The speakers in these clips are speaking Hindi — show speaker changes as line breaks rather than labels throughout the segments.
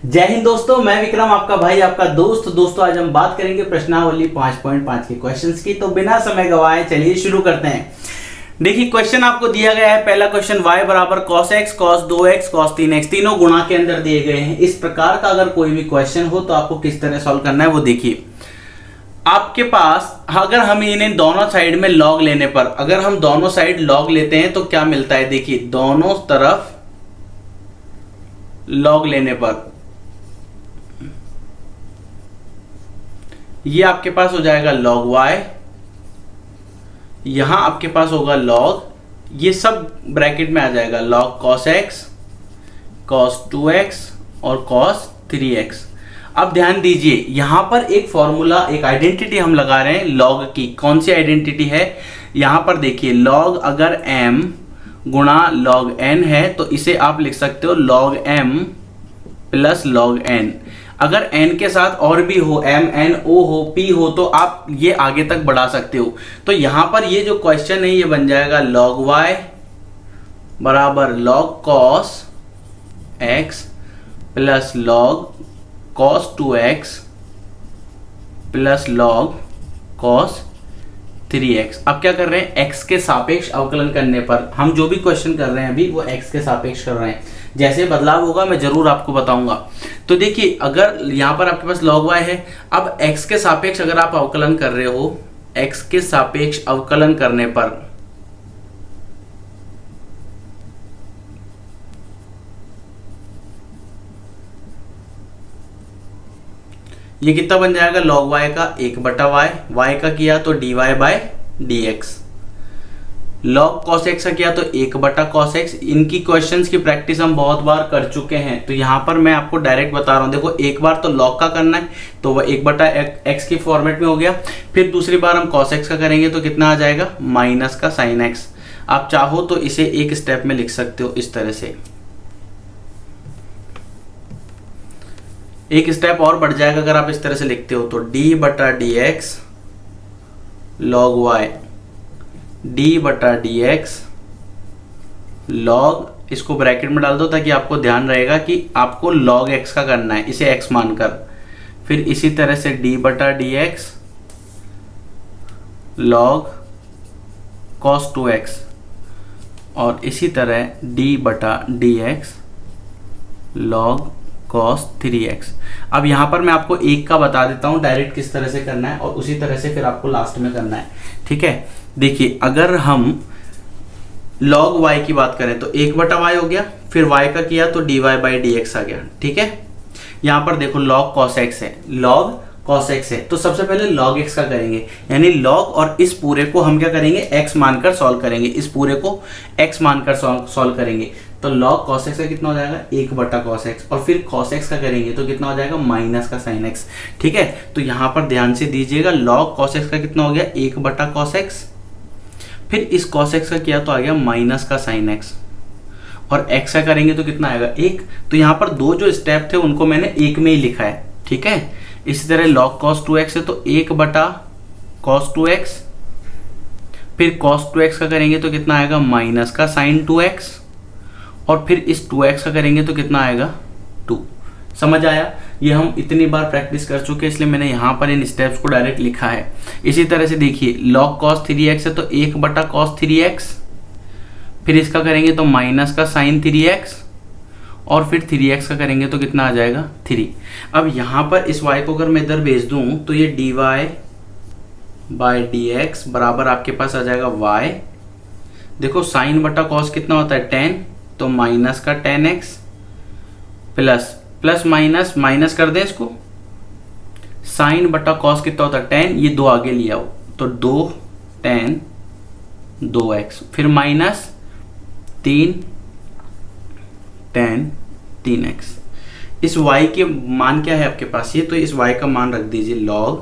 जय हिंद दोस्तों, मैं विक्रम आपका भाई आपका दोस्तों आज हम बात करेंगे प्रश्नावली 5.5 के क्वेश्चंस की। तो बिना समय गवाए चलिए शुरू करते हैं। देखिए क्वेश्चन आपको दिया गया है। पहला क्वेश्चन y बराबर cos x cos 2x cos 3x तीनों गुणा के अंदर दिए गए हैं। इस प्रकार का अगर कोई भी क्वेश्चन हो तो आपको किस तरह सॉल्व करना है वो देखिए। आपके पास अगर हम इन्हें दोनों साइड में लॉग लेने पर, अगर हम दोनों साइड लॉग लेते हैं तो क्या मिलता है। देखिए दोनों तरफ लॉग लेने पर ये आपके पास हो जाएगा log y, यहां आपके पास होगा log, ये सब ब्रैकेट में आ जाएगा log cos x cos 2x और cos 3x। अब ध्यान दीजिए यहां पर एक फॉर्मूला, एक आइडेंटिटी हम लगा रहे हैं log की। कौन सी आइडेंटिटी है यहां पर देखिए, log अगर m गुणा log n है तो इसे आप लिख सकते हो log m plus log n। अगर n के साथ और भी हो, m n o हो, p हो, तो आप ये आगे तक बढ़ा सकते हो। तो यहां पर ये जो क्वेश्चन है ये बन जाएगा log y बराबर log cos x plus log cos 2x plus log cos 3x। अब क्या कर रहे हैं, x के सापेक्ष अवकलन करने पर हम जो भी क्वेश्चन कर रहे हैं अभी वो x के सापेक्ष कर रहे हैं। जैसे बदलाव होगा मैं जरूर आपको बताऊंगा। तो देखिए अगर यहां पर आपके पास log y है, अब x के सापेक्ष अगर आप अवकलन कर रहे हो, x के सापेक्ष अवकलन करने पर ये कितना बन जाएगा, log y का 1/y, y का किया तो dy by dx, log cos x का किया तो 1/cos x। इनकी क्वेश्चंस की प्रैक्टिस हम बहुत बार कर चुके हैं, तो यहाँ पर मैं आपको डायरेक्ट बता रहा हूँ। देखो एक बार तो log का करना है तो वह 1/x के फॉर्मेट में हो गया, फिर दूसरी बार हम cos x का करेंगे तो कितना आ जाएगा, माइनस का sin x। आप चाहो तो इसे एक स्टेप में लिख सकते हो इस तरह से, एक स्टेप और बढ़ जाएगा अगर आप इस तरह से लिखते हो तो d/dx log y d/dx log, इसको ब्रैकेट में डाल दो ताकि आपको ध्यान रहेगा कि आपको log x का करना है, इसे x मानकर। फिर इसी तरह से d/dx log cos 2x और इसी तरह d/dx log cos 3x। अब यहां पर मैं आपको एक का बता देता हूं डायरेक्ट किस तरह से करना है और उसी तरह से फिर आपको लास्ट में करना है, ठीक है। देखिए अगर हम log y की बात करें तो 1/y हो गया, फिर y का किया तो dy बाई dx आ गया, ठीक है। यहां पर देखो log cos x है, log cos x है, तो सबसे पहले log x का करेंगे, यानी log और इस पूरे को हम क्या करेंगे, x मानकर सॉल्व करेंगे, इस पूरे को x मानकर सॉल्व करेंगे। तो log cos x का कितना हो जाएगा, 1/cos x, और फिर cos x का करेंगे तो कितना हो जाएगा, माइनस का sin x, ठीक है। तो यहां पर ध्यान से दीजिएगा, log cos x का कितना हो गया, 1/cos x, फिर इस cos x का किया तो आ गया माइनस का sin x, और x का करेंगे तो कितना आएगा, 1। तो यहाँ पर दो जो स्टेप थे उनको मैंने एक में ही लिखा है, ठीक है। इसी तरह log cos 2x है तो 1/cos 2x, फिर cos 2x का करेंगे तो कितना आएगा, माइनस का sin 2x, और फिर इस 2x का करेंगे तो कितना आएगा, 2। समझ आया। ये हम इतनी बार प्रैक्टिस कर चुके हैं इसलिए मैंने यहाँ पर इन स्टेप्स को डायरेक्ट लिखा है। इसी तरह से देखिए log cos 3x है तो 1/cos 3x, फिर इसका करेंगे तो माइनस का sin 3x, और फिर 3x का करेंगे तो कितना आ जाएगा, 3। अब यहाँ पर इस y को अगर मैं इधर भेज दूँ तो ये dy बाई dx बराबर आपके पास आ जाएगा y। देखो sin/cos कितना होता है, 10, तो माइनस का 10x plus plus minus minus कर दें इसको, sin/cos कितना होता है, 10, ये 2 आगे लिया हो तो 2 10 2x, फिर माइनस 3 10 3x। इस y के मान क्या है आपके पास, ये तो इस y का मान रख दीजिए log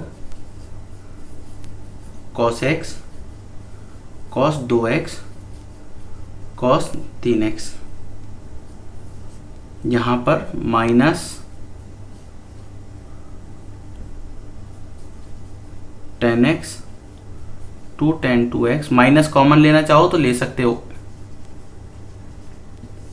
cos x cos 2x cos 3x, यहां पर minus 10x 2 10 2x, minus common लेना चाहो तो ले सकते हो।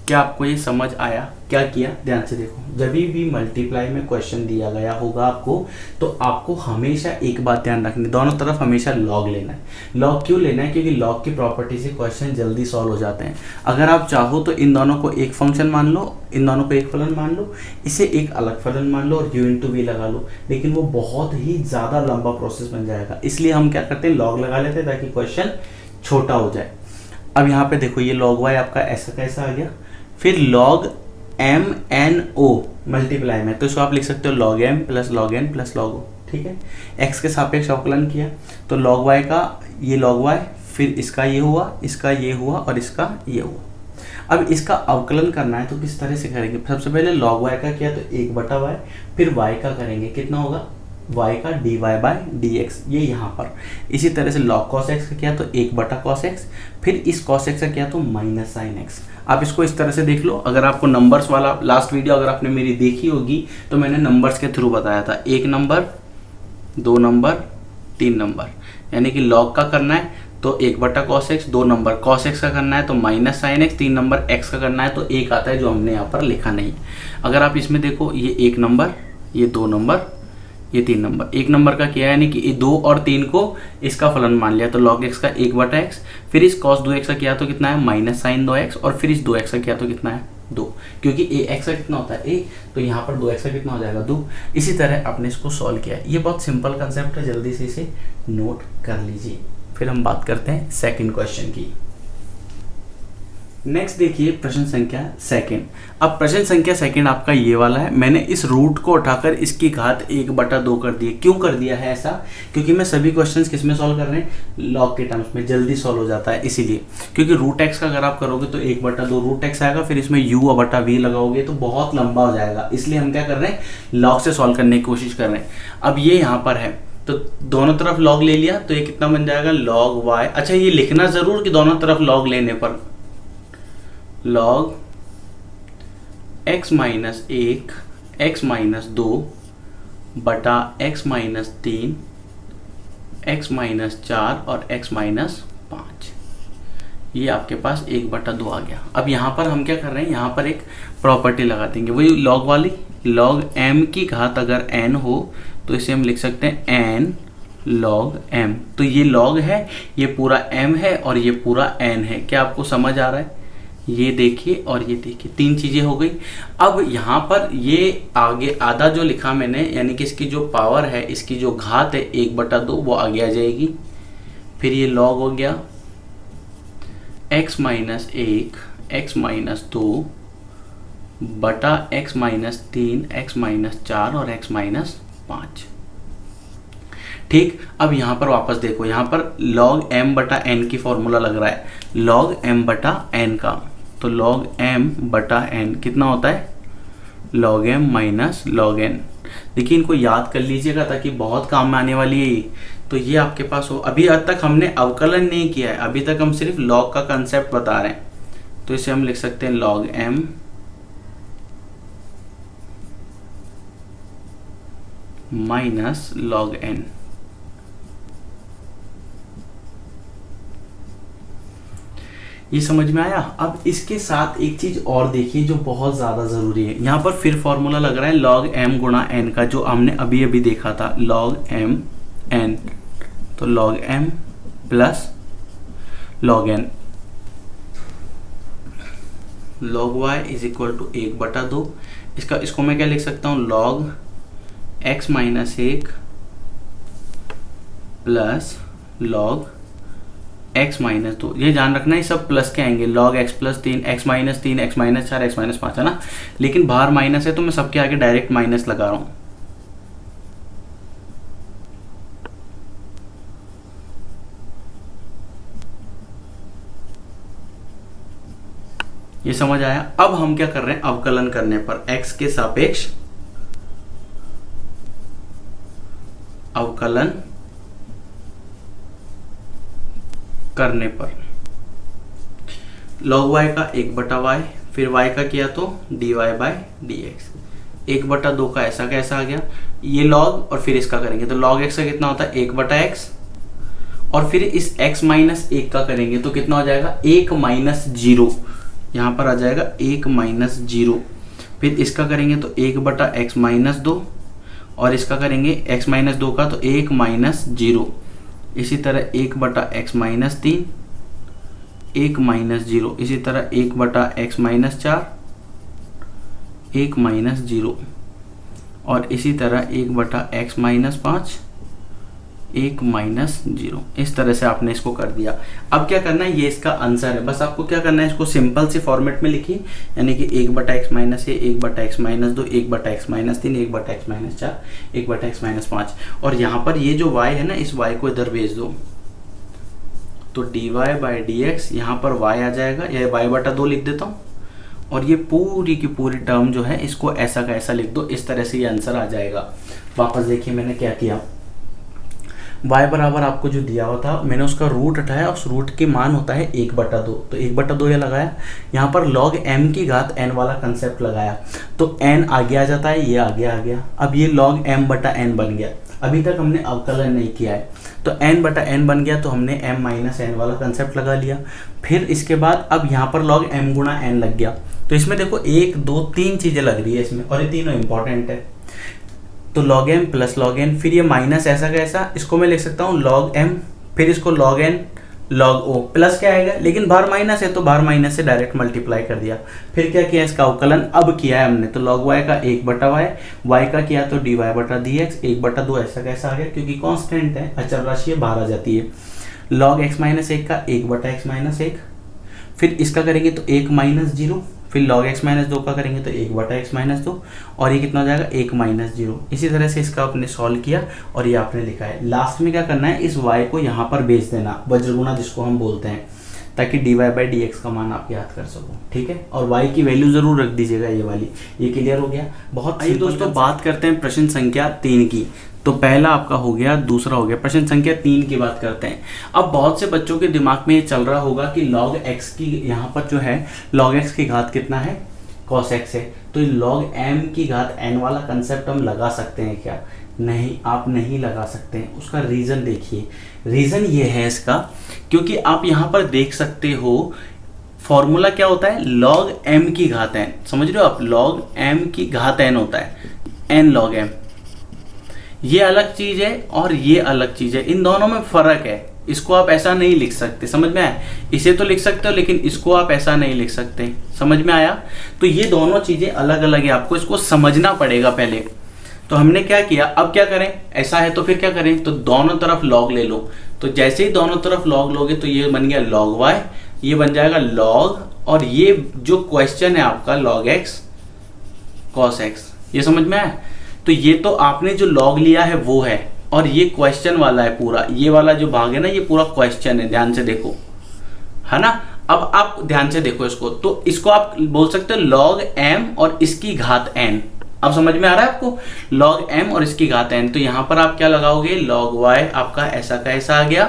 क्या आपको ये समझ आया? क्या किया, ध्यान से देखो, जब भी मल्टीप्लाई में क्वेश्चन दिया गया होगा आपको, तो आपको हमेशा एक बात ध्यान रखनी, दोनों तरफ हमेशा लॉग लेना है। लॉग क्यों लेना है? क्योंकि लॉग की प्रॉपर्टी से क्वेश्चन जल्दी सॉल्व हो जाते हैं। अगर आप चाहो तो इन दोनों को एक फंक्शन मान लो, इन दोनों को एक फलन मान लो, इसे एक अलग फलन मान लो और u इंटू वी लगा लो, लेकिन वो बहुत ही ज़्यादा लंबा प्रोसेस बन जाएगा। इसलिए हम क्या करते हैं, लॉग लगा लेते हैं ताकि क्वेश्चन छोटा हो जाए। अब यहाँ पे देखो, ये log y आपका ऐसा कैसा आ गया, फिर log m n o multiply में, तो इसको आप लिख सकते हो log m plus log n plus log o, ठीक है। x के सापेक्ष अवकलन किया तो log y का ये log y, फिर इसका ये हुआ, इसका ये हुआ और इसका ये हुआ। अब इसका अवकलन करना है तो किस तरह से करेंगे, सबसे पहले log y का किया तो 1/y, फिर y का करेंगे, कितना होगा y का dy बाई dx, ये यहाँ पर। इसी तरह से log cos x का किया तो 1/cos x, फिर इस cos x का किया तो माइनस sin x। आप इसको इस तरह से देख लो, अगर आपको नंबर्स वाला लास्ट वीडियो अगर आपने मेरी देखी होगी तो मैंने नंबर्स के थ्रू बताया था, 1 नंबर 2 नंबर 3 नंबर, यानी कि log का करना है तो 1/cos x, 2 number cos x का करना है तो minus sin x, 3 number x का करना है तो 1 आता है, जो हमने यहाँ पर लिखा नहीं। अगर आप इसमें देखो, ये 1 नंबर, ये 2 नंबर, ये 3 नंबर, 1 नंबर का किया है, यानी कि 2 और 3 को इसका फलन मान लिया तो log x का 1/x, फिर इस cos 2x का किया तो कितना है माइनस sin 2x, और फिर इस 2x का किया तो कितना है 2, क्योंकि x का कितना होता है a, तो यहाँ पर 2x का कितना हो जाएगा 2। इसी तरह आपने इसको सॉल्व किया है। ये बहुत सिंपल कंसेप्ट है, जल्दी से इसे नोट कर लीजिए। फिर हम बात करते हैं सेकंड क्वेश्चन की। नेक्स्ट देखिए प्रश्न संख्या सेकंड। अब प्रश्न संख्या सेकंड आपका ये वाला है, मैंने इस रूट को उठाकर इसकी घात 1/2 कर दी। क्यों कर दिया है ऐसा? क्योंकि मैं सभी क्वेश्चंस किस में सॉल्व कर रहे हैं, लॉग के टर्म्स में, जल्दी सॉल्व हो जाता है इसीलिए। क्योंकि रूट एक्स का अगर आप करोगे तो 1/2 रूट एक्स आएगा, फिर इसमें u/v लगाओगे तो बहुत लंबा हो जाएगा, इसलिए हम क्या कर रहे हैं, लॉग से सॉल्व करने की कोशिश कर रहे हैं। अब ये यहाँ पर है तो दोनों तरफ लॉग ले लिया तो ये कितना बन जाएगा log y। अच्छा, ये लिखना जरूर कि दोनों तरफ लॉग लेने पर log x minus 1 x minus 2 बटा x माइनस 3 x माइनस 4 और x माइनस 5, ये आपके पास 1/2 आ गया। अब यहाँ पर हम क्या कर रहे हैं, यहाँ पर एक प्रॉपर्टी लगा देंगे, वही log वाली, log m की घात अगर n हो तो इसे हम लिख सकते हैं n log m। तो ये log है, ये पूरा m है और ये पूरा n है। क्या आपको समझ आ रहा है? ये देखिए और ये देखिए, 3 चीजें हो गई। अब यहाँ पर ये आगे आधा जो लिखा मैंने, यानी कि इसकी जो पावर है, इसकी जो घात है 1/2, वो आगे आ जाएगी। फिर ये log हो गया x माइनस 1 x माइनस 2 बटा x माइनस 3 x माइनस 4 और x माइनस 5। ठीक, अब यहाँ पर वापस देखो, यहाँ पर log m बटा n की फॉर्मूला लग रहा है, log m बटा n का, तो log m बटा n कितना होता है, log m minus log n। देखिए इनको याद कर लीजिएगा ताकि बहुत काम में आने वाली है ये। तो ये आपके पास हो, अभी अब तक हमने अवकलन नहीं किया है, अभी तक हम सिर्फ log का कंसेप्ट बता रहे हैं, तो इसे हम लिख सकते हैं log m minus log n। ये समझ में आया? अब इसके साथ एक चीज और देखिए जो बहुत ज्यादा जरूरी है, यहाँ पर फिर फॉर्मूला लग रहा है log m गुणा n का, जो हमने अभी अभी देखा था, log m n, तो log m plus log n, log y is equal to 1/2। इसको मैं क्या लिख सकता हूँ, log x minus 1 plus log x minus 2। ये ध्यान रखना, ये सब प्लस के आएंगे, log x plus 3 x minus 3 x minus 4 x minus 5 है ना, लेकिन बाहर माइनस है तो मैं सबके आगे डायरेक्ट माइनस लगा रहा हूं। ये समझ आया? अब हम क्या कर रहे हैं, अवकलन करने पर x के सापेक्ष अवकलन करने पर log y का 1/y, फिर y का किया तो dy बाई dx, 1/2 का ऐसा कैसा आ गया, ये log और फिर इसका करेंगे तो log x का कितना होता है 1/x, और फिर इस x माइनस 1 का करेंगे तो कितना हो जाएगा 1 माइनस 0, यहाँ पर आ जाएगा 1 माइनस 0, फिर इसका करेंगे तो 1/x-2, और इसका करेंगे x-2 का तो 1-0। इसी तरह 1/x-3, 1-0। इसी तरह 1/x-4, 1-0। और इसी तरह 1/x-5, 1-0। इस तरह से आपने इसको कर दिया। अब क्या करना है, ये इसका आंसर है। बस आपको क्या करना है, इसको सिंपल सी फॉर्मेट में लिखिए, यानी कि 1/x-1, 1/x-2, 1/x-3, 1/x-4, 1/x-5। और यहाँ पर ये जो y है ना, इस y को इधर भेज दो, तो dy/dx यहाँ पर y आ जाएगा, या y/2 लिख देता हूँ, और ये पूरी की पूरी टर्म जो है इसको ऐसा का ऐसा लिख दो। इस तरह से ये आंसर आ जाएगा। वापस देखिए मैंने क्या किया, y बराबर आपको जो दिया हुआ था, मैंने उसका रूट उठाया, उस रूट के मान होता है 1/2, तो 1/2 ये लगाया। यहाँ पर log m की घात n वाला कंसेप्ट लगाया, तो n आगे आ जाता है, ये आगे आ गया। अब ये log m/n बन गया। अभी तक हमने अवकलन नहीं किया है, तो n/n बन गया, तो हमने m-n वाला कंसेप्ट लगा लिया। फिर इसके बाद अब यहाँ पर log m गुणा n लग गया। तो इसमें देखो 1, 2, 3 चीज़ें लग रही है इसमें, और ये तीनों इंपॉर्टेंट है। तो log m plus log n, फिर ये माइनस ऐसा का ऐसा, इसको मैं लिख सकता हूँ log m, फिर इसको log n log o, plus क्या आएगा, लेकिन बाहर माइनस है तो बाहर माइनस से डायरेक्ट मल्टीप्लाई कर दिया। फिर क्या किया, इसका अवकलन अब किया है हमने, तो log y का 1/y, y का किया तो dy/dx, 1/2 ऐसा कैसा आ गया, क्योंकि कांस्टेंट है, अचर राशि है, बाहर आ जाती है। log x-1 का 1/x-1, फिर इसका करेंगे तो 1-0, फिर log x-2 का करेंगे तो 1/x-2, और ये कितना हो जाएगा, 1-0। इसी तरह से इसका आपने सॉल्व किया और ये आपने लिखा है। लास्ट में क्या करना है, इस y को यहाँ पर भेज देना, वज्रगुणा जिसको हम बोलते हैं, ताकि dy/dx का मान आप याद कर सको। ठीक है, और y की वैल्यू जरूर रख दीजिएगा, ये वाली। ये क्लियर हो गया। बहुत आइए दोस्तों बात करते हैं प्रश्न संख्या 3 की। तो पहला आपका हो गया, दूसरा हो गया, प्रश्न संख्या 3 की बात करते हैं। अब बहुत से बच्चों के दिमाग में ये चल रहा होगा कि log x की यहाँ पर जो है log x की घात कितना है, cos x है, तो log m की घात n वाला कंसेप्ट हम लगा सकते हैं क्या? नहीं, आप नहीं लगा सकते हैं। उसका रीज़न देखिए, रीज़न ये है इसका, क्योंकि आप यहाँ पर देख सकते हो फॉर्मूला क्या होता है, log m की घात n, समझ रहे हो आप, log m की घात n होता है, n log m। ये अलग चीज है और ये अलग चीज है, इन दोनों में फर्क है। इसको आप ऐसा नहीं लिख सकते, समझ में आया? इसे तो लिख सकते हो, लेकिन इसको आप ऐसा नहीं लिख सकते, समझ में आया? तो ये दोनों चीजें अलग अलग है, आपको इसको समझना पड़ेगा पहले। तो हमने क्या किया, अब क्या करें, ऐसा है तो फिर क्या करें, तो दोनों तरफ log ले लो। तो जैसे ही दोनों तरफ log लोगे तो ये बन गया log y, ये बन जाएगा log, और ये जो क्वेश्चन है आपका log x cos x, ये समझ में आया? तो ये तो आपने जो log लिया है वो है, और ये क्वेश्चन वाला है पूरा, ये वाला जो भाग है ना, ये पूरा क्वेश्चन है, ध्यान से देखो, है ना? अब आप ध्यान से देखो इसको, तो इसको आप बोल सकते हो log m और इसकी घात n। अब समझ में आ रहा है आपको, log m और इसकी घात n। तो यहां पर आप क्या लगाओगे, log y आपका ऐसा का ऐसा आ गया,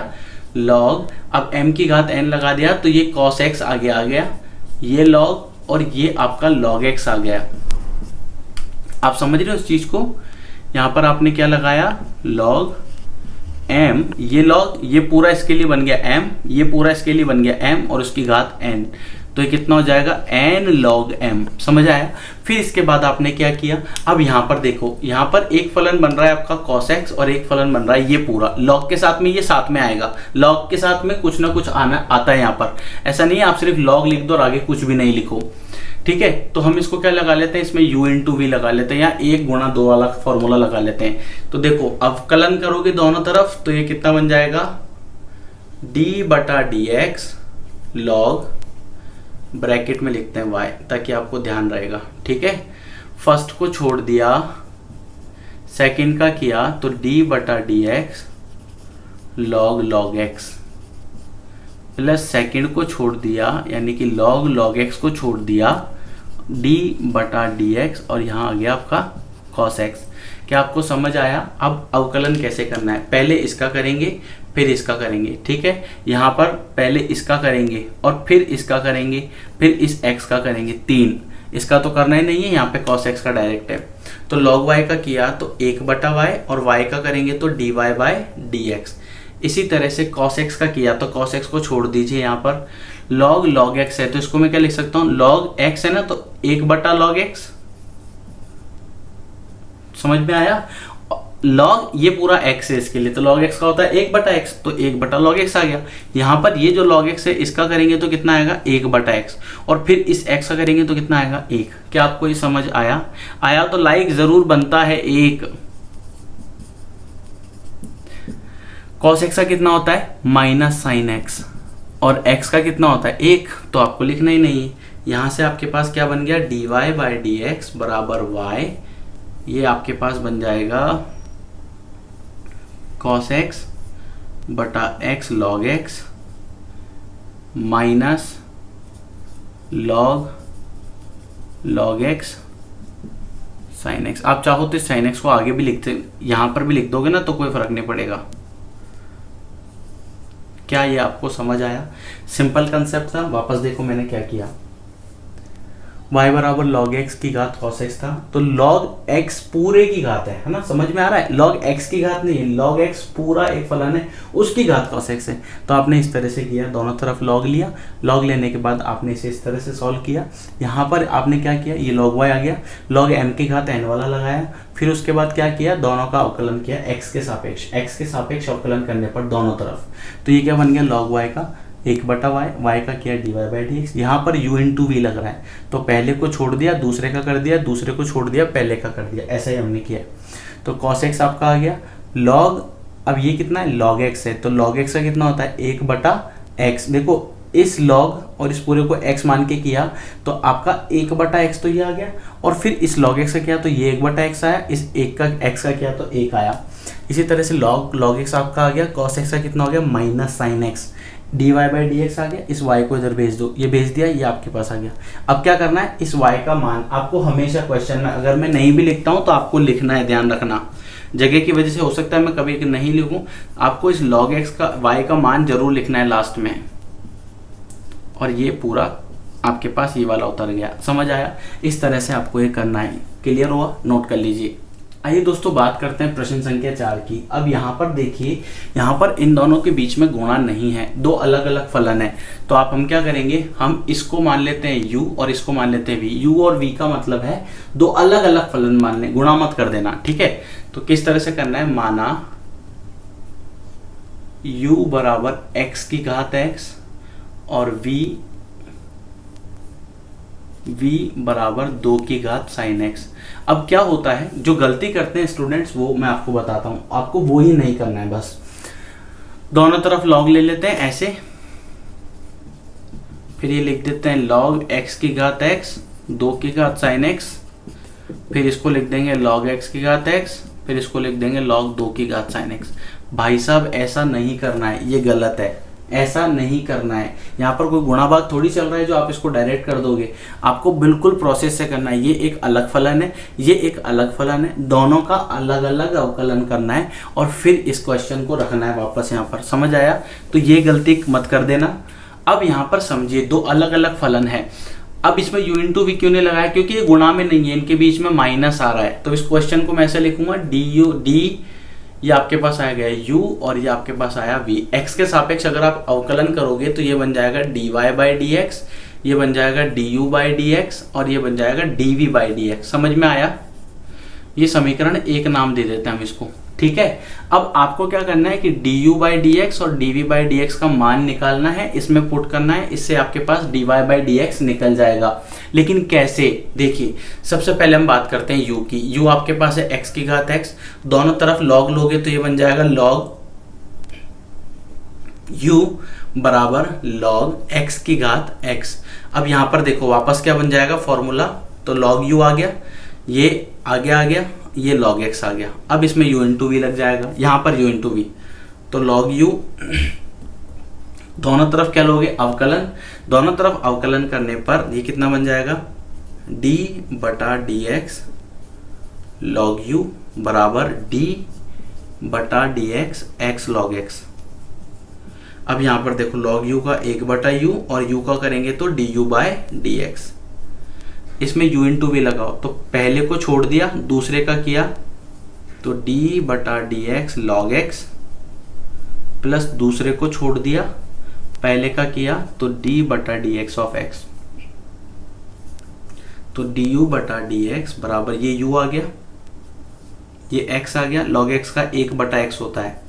log, अब m की घात n लगा दिया तो ये cos x आगे आ गया, ये log, और ये आपका log x आ गया। आप समझ रहे हो उस चीज को? यहां पर आपने क्या लगाया, log m, ये log, ये पूरा इसके लिए बन गया m, ये पूरा इसके लिए बन गया m, और उसकी घात n, तो ये कितना हो जाएगा, n log m। समझ आया? फिर इसके बाद आपने क्या किया, अब यहां पर देखो, यहां पर एक फलन बन रहा है आपका cos x, और एक फलन बन रहा है ये पूरा log के साथ में, ये साथ में आएगा, log के साथ में कुछ ना कुछ आना आता है। यहाँ पर ऐसा नहीं है आप सिर्फ log लिख दो और आगे कुछ भी नहीं लिखो। ठीक है, तो हम इसको क्या लगा लेते हैं, इसमें u इंटू वी लगा लेते हैं, या 1 गुणा 2 वाला फॉर्मूला लगा लेते हैं। तो देखो अवकलन करोगे दोनों तरफ तो ये कितना बन जाएगा, d/dx log, ब्रैकेट में लिखते हैं y, ताकि आपको ध्यान रहेगा। ठीक है, फर्स्ट को छोड़ दिया, सेकंड का किया, तो d/dx log x, plus second को छोड़ दिया, यानी कि log x को छोड़ दिया, d/dx, और यहाँ आ गया आपका cos x। क्या आपको समझ आया? अब अवकलन कैसे करना है, पहले इसका करेंगे फिर इसका करेंगे। ठीक है, यहाँ पर पहले इसका करेंगे और फिर इसका करेंगे, फिर इस x का करेंगे, 3, इसका तो करना ही नहीं है, यहाँ पे cos x का डायरेक्ट है। तो log y का किया तो 1/y, और y का करेंगे तो dy/dx। इसी तरह से cos x का किया तो cos x को छोड़ दीजिए, यहाँ पर log x है तो इसको मैं क्या लिख सकता हूँ, log x है ना, तो 1/log x, समझ में आया। लॉग ये पूरा x है इसके लिए, तो log x का होता है 1/x, तो 1/log x आ गया। यहाँ पर ये जो log x है इसका करेंगे तो कितना आएगा 1/x, और फिर इस x का करेंगे तो कितना आएगा 1। क्या आपको ये समझ आया तो लाइक जरूर बनता है 1। cos x का कितना होता है -sin x, और x का कितना होता है 1, तो आपको लिखना ही नहीं है। यहाँ से आपके पास क्या बन गया dy/dx बराबर y, ये आपके पास बन जाएगा cos x बटा x log x minus log x sin x। आप चाहो तो इस sin x को आगे भी लिखते, यहां पर भी लिख दोगे ना तो कोई फर्क नहीं पड़ेगा। क्या ये आपको समझ आया? सिंपल कंसेप्ट था। वापस देखो मैंने क्या किया, y बराबर log x की घात cos x था, तो log x पूरे की घात है ना, समझ में आ रहा है। log x की घात नहीं है, log x पूरा एक फलन है उसकी घात cos x है। तो आपने इस तरह से किया, दोनों तरफ log लिया, log लेने के बाद आपने इसे इस तरह से सॉल्व किया। यहाँ पर आपने क्या किया, ये log y आ गया, log m की घात n वाला लगाया, फिर उसके बाद क्या किया, दोनों का अवकलन किया x के सापेक्ष अवकलन करने पर दोनों तरफ, तो ये क्या बन गया log y का 1/y, y का किया dy/dx। यहाँ पर u × v लग रहा है, तो पहले को छोड़ दिया दूसरे का कर दिया, दूसरे को छोड़ दिया पहले का कर दिया, ऐसा ही हमने किया। तो cos x आपका आ गया log, अब ये कितना है log x है, तो log x का कितना होता है 1/x। देखो इस log और इस पूरे को x मान के किया तो आपका 1/x तो ये आ गया, और फिर इस log x का किया तो ये 1/x आया, इस 1 का x का किया तो 1 आया। इसी तरह से log x आपका आ गया, cos x का कितना हो गया -sin x, dy/dx आ गया, इस y को इधर भेज दो, ये भेज दिया, ये आपके पास आ गया। अब क्या करना है, इस y का मान आपको हमेशा क्वेश्चन में, अगर मैं नहीं भी लिखता हूं तो आपको लिखना है, ध्यान रखना, जगह की वजह से हो सकता है मैं कभी नहीं लिखूं, आपको इस log x का y का मान जरूर लिखना है लास्ट में, और ये पूरा आपके पास ये वाला उतर गया। समझ आया? इस तरह से आपको ये करना है। क्लियर हुआ? नोट कर लीजिए। आइए दोस्तों बात करते हैं प्रश्न संख्या 4 की। अब यहाँ पर देखिए, यहाँ पर इन दोनों के बीच में गुणा नहीं है, दो अलग अलग फलन है, तो हम क्या करेंगे, हम इसको मान लेते हैं u और इसको मान लेते हैं v। u और v का मतलब है दो अलग अलग फलन मान लें, गुणा मत कर देना, ठीक है। तो किस तरह से करना है, माना u बराबर x की घात x और v बराबर 2 की घात sin x। अब क्या होता है, जो गलती करते हैं स्टूडेंट्स वो मैं आपको बताता हूं, आपको वो ही नहीं करना है। बस दोनों तरफ log ले लेते हैं ऐसे, फिर ये लिख देते हैं log x की घात x 2 की घात sin x, फिर इसको लिख देंगे log x की घात x, फिर इसको लिख देंगे log 2 की घात sin x। भाई साहब ऐसा नहीं करना है, ये गलत है, ऐसा नहीं करना है। यहाँ पर कोई गुणा भाग थोड़ी चल रहा है जो आप इसको डायरेक्ट कर दोगे, आपको बिल्कुल प्रोसेस से करना है। ये एक अलग फलन है, ये एक अलग फलन है, दोनों का अलग अलग अवकलन करना है और फिर इस क्वेश्चन को रखना है वापस यहाँ पर। समझ आया? तो ये गलती मत कर देना। अब यहाँ पर समझिए, दो अलग अलग फलन है। अब इसमें u × v क्यों नहीं लगाया, क्योंकि ये गुणा में नहीं है, इनके बीच में माइनस आ रहा है। तो इस क्वेश्चन को मैं ऐसे लिखूंगा d, ये आपके पास आएगा u और ये आपके पास आया v। x के सापेक्ष अगर आप अवकलन करोगे तो ये बन जाएगा dy/dx, ये बन जाएगा du/dx और ये बन जाएगा dv/dx। समझ में आया? ये समीकरण एक नाम दे देते हैं हम इसको, ठीक है। अब आपको क्या करना है कि du/dx और dv/dx का मान निकालना है, इसमें पुट करना है, इससे आपके पास dy/dx निकल जाएगा। लेकिन कैसे, देखिए सबसे पहले हम बात करते हैं u की। u आपके पास है x की घात x, दोनों तरफ log लोगे तो ये बन जाएगा log u बराबर log x की घात x। अब यहां पर देखो वापस क्या बन जाएगा फॉर्मूला, तो log u आ गया, ये आगे आ गया, ये log x आ गया। अब इसमें u × v लग जाएगा, यहाँ पर u × v, तो log u, दोनों तरफ क्या लोगे अवकलन, दोनों तरफ अवकलन करने पर ये कितना बन जाएगा d/dx log u बराबर d/dx x log x। अब यहाँ पर देखो log u का 1/u और u का करेंगे तो du/dx। इसमें u × v लगाओ, तो पहले को छोड़ दिया दूसरे का किया तो d/dx log x प्लस दूसरे को छोड़ दिया पहले का किया तो d/dx ऑफ x, तो du/dx बराबर ये u आ गया ये x आ गया, log x का 1/x होता है,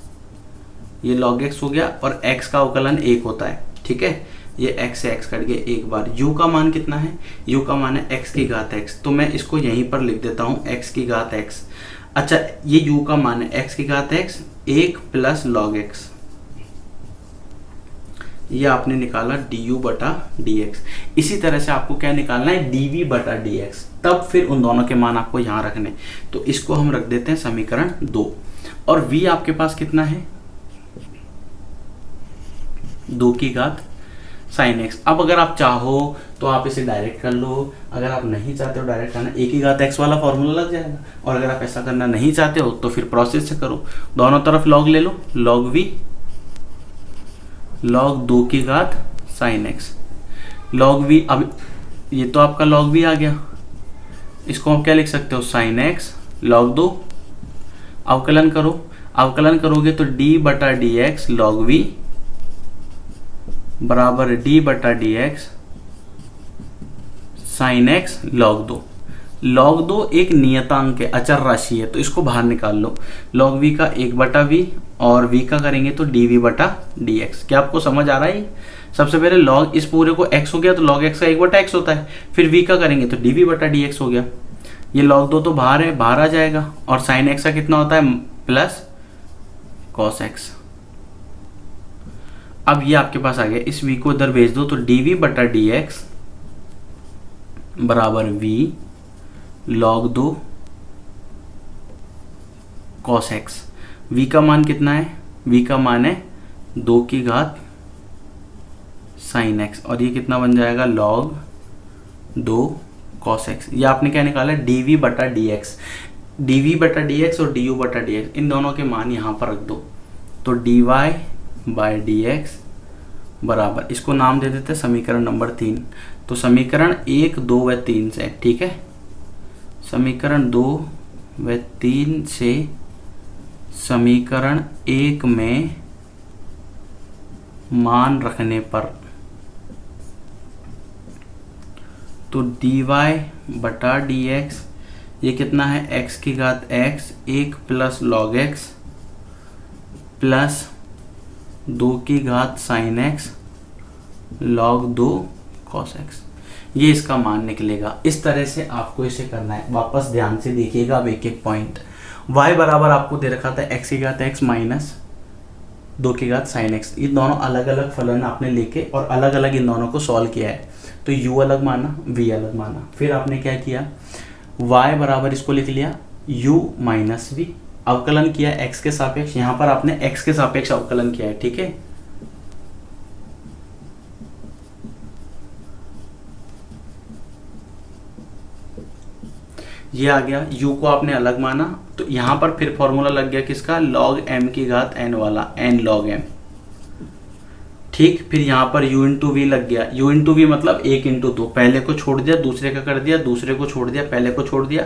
ये log x हो गया, और x का अवकलन 1 होता है, ठीक है। ये x से x कट गया एक बार। u का मान कितना है, u का मान है x की घात x, तो मैं इसको यहीं पर लिख देता हूँ x की घात x। अच्छा, ये u का मान है x की घात x 1 प्लस log x, ये आपने निकाला du बटा dx। इसी तरह से आपको क्या निकालना है, dv बटा dx, तब फिर उन दोनों के मान आपको यहाँ रखने। तो इसको हम रख देते हैं समीकरण 2, और v आपके पास कितना है, 2 की घात साइन एक्स। अब अगर आप चाहो तो आप इसे डायरेक्ट कर लो, अगर आप नहीं चाहते हो डायरेक्ट करना, 1 की घात x वाला फॉर्मूला लग जाएगा। और अगर आप ऐसा करना नहीं चाहते हो तो फिर प्रोसेस से करो, दोनों तरफ log ले लो, log v log 2 की घात साइन एक्स, log v। अब ये तो आपका log v आ गया, इसको आप क्या लिख सकते हो, साइन एक्स log 2। अवकलन करो, अवकलन करोगे तो d बटा डी एक्स log v बराबर d बटा D x sine x log 2। log 2 एक नियतांक है, अचर राशि है, तो इसको बाहर निकाल लो। log v का 1/v और v का करेंगे तो dv बटा dx। क्या आपको समझ आ रहा है? सबसे पहले log इस पूरे को x हो गया तो log x का 1/x होता है, फिर v का करेंगे तो dv बटा dx हो गया। ये log 2 तो बाहर है, बाहर आ जाएगा, और साइन x का कितना होता है, प्लस cos x। अब ये आपके पास आ गया, इस v को इधर भेज दो तो dv बटा dx बराबर v log 2 cos x। v का मान कितना है, v का मान है 2 की घात साइन x, और ये कितना बन जाएगा, log 2 cos x। ये आपने क्या निकाला, dv बटा dx, dv बटा dx और du बटा dx, इन दोनों के मान यहाँ पर रख दो। तो dy बाय dx बराबर, इसको नाम दे देते समीकरण नंबर 3। तो समीकरण 1, 2 व 3 से, ठीक है, समीकरण 2 व 3 से समीकरण 1 में मान रखने पर, तो dy बटा dx ये कितना है, x की घात x 1 plus log x plus 2 की घात sine x log 2 cos x, ये इसका मान निकलेगा। इस तरह से आपको इसे करना है। वापस ध्यान से देखिएगा अब एक एक पॉइंट। y बराबर आपको दे रखा था x की घात x माइनस 2 की घात साइन x। ये दोनों अलग अलग फलन आपने लेके और अलग अलग इन दोनों को सॉल्व किया है। तो u अलग माना, v अलग माना, फिर आपने क्या किया, y बराबर इसको लिख लिया u माइनस v, अवकलन किया x के सापेक्ष, यहाँ पर आपने x के सापेक्ष अवकलन किया है, ठीक है। ये आ गया, u को आपने अलग माना, तो यहाँ पर फिर फॉर्मूला लग गया किसका, log m की घात n वाला, n log m, ठीक। फिर यहाँ पर u इंटू वी लग गया, u इंटू वी मतलब 1 इंटू 2, पहले को छोड़ दिया दूसरे का कर दिया, दूसरे को छोड़ दिया पहले को छोड़ दिया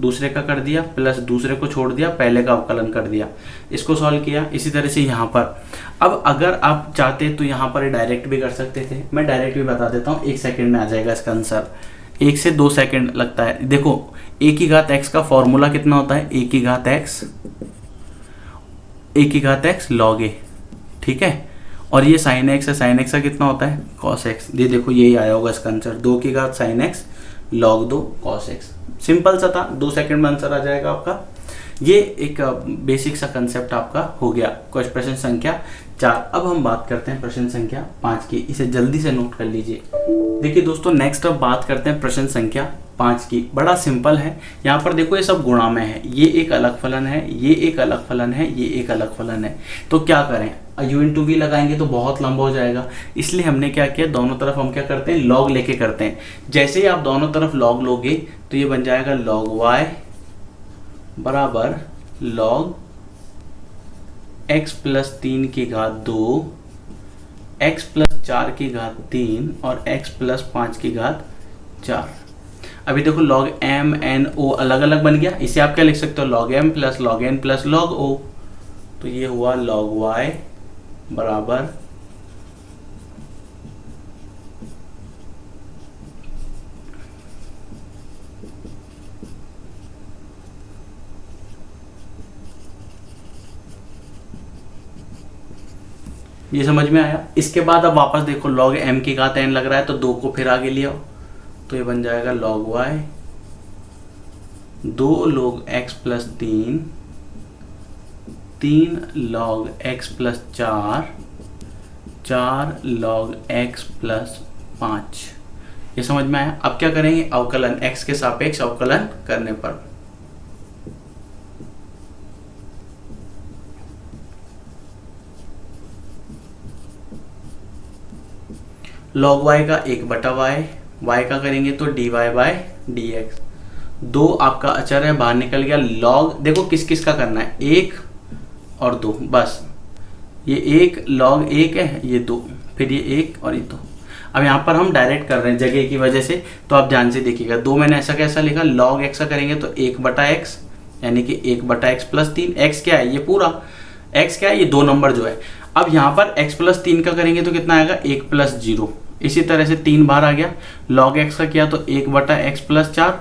दूसरे का कर दिया, प्लस दूसरे को छोड़ दिया पहले का अवकलन कर दिया, इसको सॉल्व किया। इसी तरह से यहाँ पर, अब अगर आप चाहते तो यहाँ पर डायरेक्ट भी कर सकते थे, मैं डायरेक्ट भी बता देता हूँ, 1 सेकेंड में आ जाएगा इसका आंसर, 1 से 2 सेकेंड लगता है। देखो a की घात x का फॉर्मूला कितना होता है, a की घात x log a, ठीक है, और ये साइन x है, साइन x का कितना होता है, cos x। ये देखो यही आया होगा इसका आंसर, 2 की घात sine x log 2 cos x। Simple सा था, 2 सेकंड में आंसर आ जाएगा आपका। ये एक बेसिक सा कंसेप्ट आपका हो गया प्रश्न संख्या 4। अब हम बात करते हैं प्रश्न संख्या 5 की, इसे जल्दी से नोट कर लीजिए। देखिए दोस्तों, नेक्स्ट अब बात करते हैं प्रश्न संख्या 5 की। बड़ा सिंपल है, यहाँ पर देखो ये सब गुणा में है, ये एक अलग फलन है, ये एक अलग फलन है, ये एक अलग फलन है। तो क्या करें, u इंटू वी लगाएंगे तो बहुत लंबा हो जाएगा, इसलिए हमने क्या किया, दोनों तरफ हम क्या करते हैं, log लेके करते हैं। जैसे ही आप दोनों तरफ log लोगे तो ये बन जाएगा log y बराबर log x प्लस 3 की घात 2, x प्लस 4 की घात 3 और x प्लस 5 की घात 4। अभी देखो log m n o अलग अलग बन गया, इसे आप क्या लिख सकते हो, log m plus log n plus log o। तो ये हुआ log y बराबर ये समझ में आया। इसके बाद अब वापस देखो log m की घात n लग रहा है तो 2 को फिर आगे ले आओ, तो ये बन जाएगा log y 2 log x plus 3 log x plus 4 log x plus 5। ये समझ में आया। अब क्या करेंगे, अवकलन x के सापेक्ष अवकलन करने पर log y का 1/y, y का करेंगे तो dy बाय dx। 2 आपका अचर है, बाहर निकल गया। log देखो किस किस का करना है, 1 और 2, बस ये 1 log 1 है, ये 2, फिर ये 1 और ये 2। अब यहाँ पर हम डायरेक्ट कर रहे हैं जगह की वजह से, तो आप ध्यान से देखिएगा। 2 मैंने ऐसा कैसा लिखा, log x का करेंगे तो 1/x यानी कि 1/x प्लस 3। x क्या है, ये पूरा x क्या है, ये 2 नंबर जो है। अब यहाँ पर x प्लस 3 का करेंगे तो कितना आएगा, 1 प्लस 0। इसी तरह से 3 बार आ गया। log x का किया तो 1/x प्लस 4,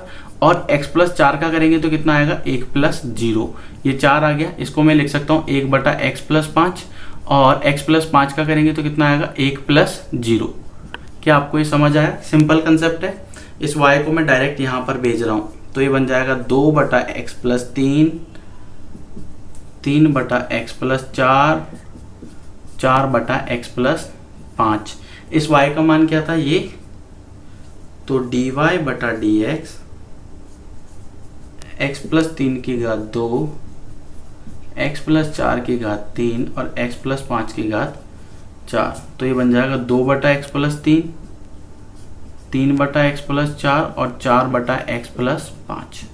और x प्लस 4 का करेंगे तो कितना आएगा, 1 प्लस 0। ये 4 आ गया, इसको मैं लिख सकता हूँ 1/x प्लस 5, और x प्लस 5 का करेंगे तो कितना आएगा, 1 प्लस 0। क्या आपको ये समझ आया? सिंपल कंसेप्ट है। इस y को मैं डायरेक्ट यहाँ पर भेज रहा हूँ, तो ये बन जाएगा 2/x plus 3/x plus 4/x plus 5। इस y का मान क्या था, ये तो dy/dx x प्लस 3 की घात 2, x प्लस 4 की घात 3 और x प्लस 5 की घात 4। तो ये बन जाएगा 2/x प्लस 3/x प्लस 4 और 4/x प्लस 5।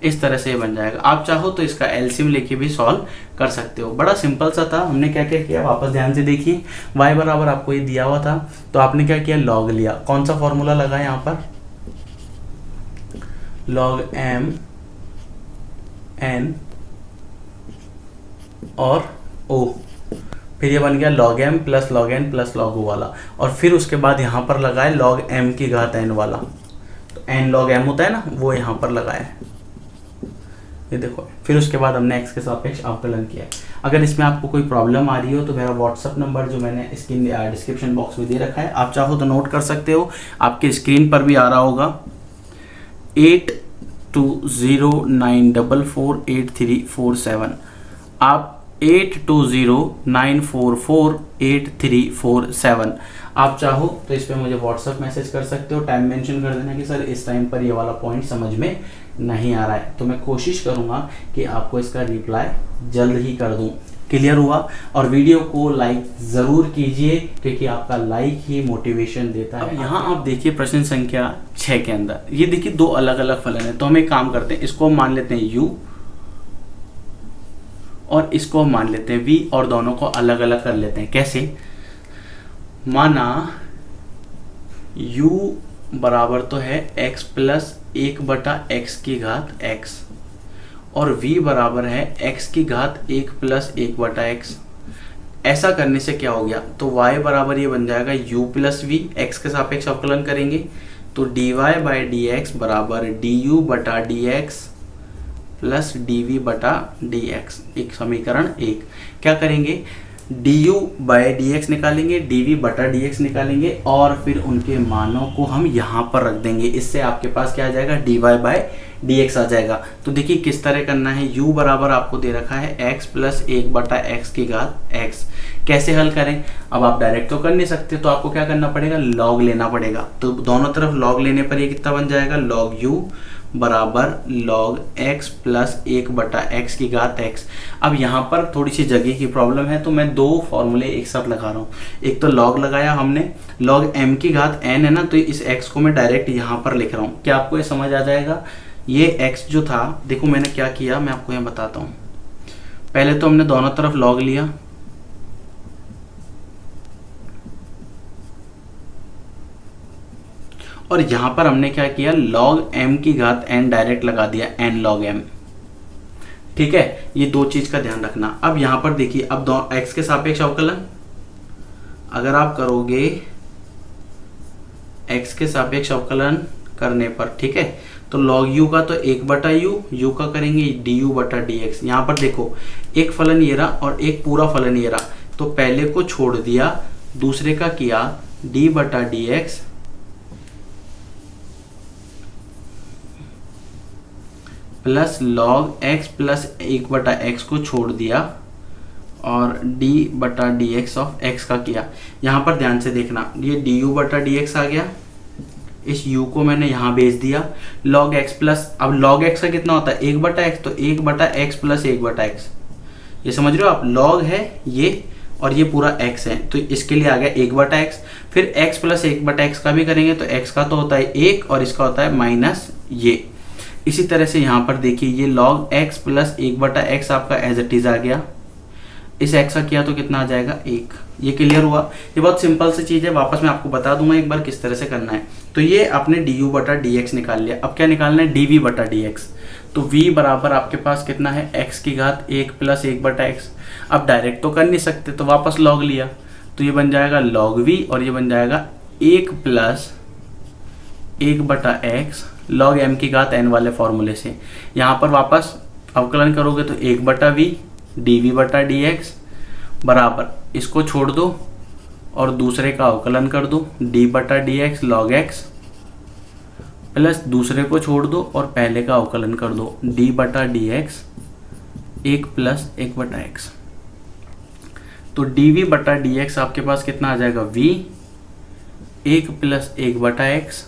इस तरह से ये बन जाएगा। आप चाहो तो इसका एलसीएम लेके भी सॉल्व कर सकते हो। बड़ा सिंपल सा था। हमने क्या क्या किया, वापस ध्यान से देखिए। y बराबर आपको ये दिया हुआ था, तो आपने क्या किया, log लिया। कौन सा फॉर्मूला लगा यहाँ पर, log m n और o, फिर ये बन गया log m plus log n plus log o वाला, और फिर उसके बाद यहाँ पर लगाए log m की घात n वाला। तो n log m होता है ना, वो यहाँ पर लगाया है, ये देखो। फिर उसके बाद हमने x के सापेक्ष अवकलन किया है। अगर इसमें आपको कोई प्रॉब्लम आ रही हो तो मेरा व्हाट्सअप नंबर जो मैंने इसकी डिस्क्रिप्शन बॉक्स में दे रखा है, आप चाहो तो नोट कर सकते हो। आपके स्क्रीन पर भी आ रहा होगा 8209448347। आप 8209448347 आप चाहो तो इस पर मुझे व्हाट्सअप मैसेज कर सकते हो। टाइम मेंशन कर देना कि सर इस टाइम पर ये वाला पॉइंट समझ में नहीं आ रहा है, तो मैं कोशिश करूंगा कि आपको इसका रिप्लाई जल्द ही कर दूं। क्लियर हुआ? और वीडियो को लाइक ज़रूर कीजिए, क्योंकि आपका लाइक ही मोटिवेशन देता है। अब यहाँ आप देखिए प्रश्न संख्या 6 के अंदर ये देखिए 2 अलग अलग फलन है। तो हम एक काम करते हैं, इसको मान लेते हैं u और इसको मान लेते हैं v, और दोनों को अलग अलग कर लेते हैं। कैसे? माना u बराबर तो है x प्लस 1/x की घात x, और v बराबर है x की घात 1 प्लस 1/x। ऐसा करने से क्या हो गया, तो y बराबर ये बन जाएगा u प्लस v, x के सापेक्ष अवकलन करेंगे तो dy/dx बराबर du/dx प्लस dv/dx। एक समीकरण 1। क्या करेंगे, du/dx निकालेंगे, dv/dx निकालेंगे, और फिर उनके मानों को हम यहाँ पर रख देंगे। इससे आपके पास क्या आ जाएगा, dy/dx आ जाएगा। तो देखिए किस तरह करना है। u बराबर आपको दे रखा है x प्लस 1/x की घात x। कैसे हल करें, अब आप डायरेक्ट तो कर नहीं सकते, तो आपको क्या करना पड़ेगा, log लेना पड़ेगा। तो दोनों तरफ log लेने पर ये कितना बन जाएगा, log u बराबर log x प्लस 1/x की घात x। अब यहाँ पर थोड़ी सी जगह की प्रॉब्लम है, तो मैं 2 फॉर्मूले एक साथ लगा रहा हूँ। एक तो log लगाया हमने, log m की घात n है ना, तो इस x को मैं डायरेक्ट यहाँ पर लिख रहा हूँ। क्या आपको ये समझ आ जाएगा? ये x जो था, देखो मैंने क्या किया, मैं आपको यहाँ बताता हूँ। पहले तो हमने दोनों तरफ log लिया, और यहां पर हमने क्या किया, log m की घात n डायरेक्ट लगा दिया, n log m। ठीक है, ये 2 चीज का ध्यान रखना। अब यहां पर देखिए, अब x के सापेक्ष अवकलन अगर आप करोगे x के सापेक्ष अवकलन करने पर, ठीक है, तो log u का तो 1/u, u का करेंगे du/dx। यहाँ पर देखो एक फलन ये रहा और एक पूरा फलन ये रहा, तो पहले को छोड़ दिया, दूसरे का किया डी बटा D x plus log x plus 1/x को छोड़ दिया और डी बटा डी एक्स ऑफ एक्स का किया। यहाँ पर ध्यान से देखना, ये डी यू बटा डी एक्स आ गया, इस u को मैंने यहाँ भेज दिया, log x प्लस, अब log x का कितना होता है 1/x, तो 1/x प्लस 1/x, ये समझ रहे हो आप, log है ये और ये पूरा x है, तो इसके लिए आ गया 1/x। फिर x प्लस 1/x का भी करेंगे तो x का तो होता है 1 और इसका होता है माइनस ये। इसी तरह से यहाँ पर देखिए ये log x प्लस 1/x आपका एज इट इज आ गया, इस x का किया तो कितना आ जाएगा 1। ये क्लियर हुआ? ये बहुत सिंपल सी चीज़ है, वापस मैं आपको बता दूंगा एक बार किस तरह से करना है। तो ये आपने डी यू बटा डी एक्स निकाल लिया, अब क्या निकालना है डी वी बटा डी एक्स। तो v बराबर आपके पास कितना है x की घात 1 प्लस 1/x। अब डायरेक्ट तो कर नहीं सकते तो वापस log लिया, तो ये बन जाएगा log v और ये बन जाएगा 1 प्लस 1/x log m की घात n वाले फॉर्मूले से। यहाँ पर वापस अवकलन करोगे तो 1/v dv बटा dx बराबर, इसको छोड़ दो और दूसरे का अवकलन कर दो d बटा dx log x प्लस दूसरे को छोड़ दो और पहले का अवकलन कर दो d बटा dx 1 प्लस 1/x। तो dv बटा dx आपके पास कितना आ जाएगा v 1 प्लस 1/x।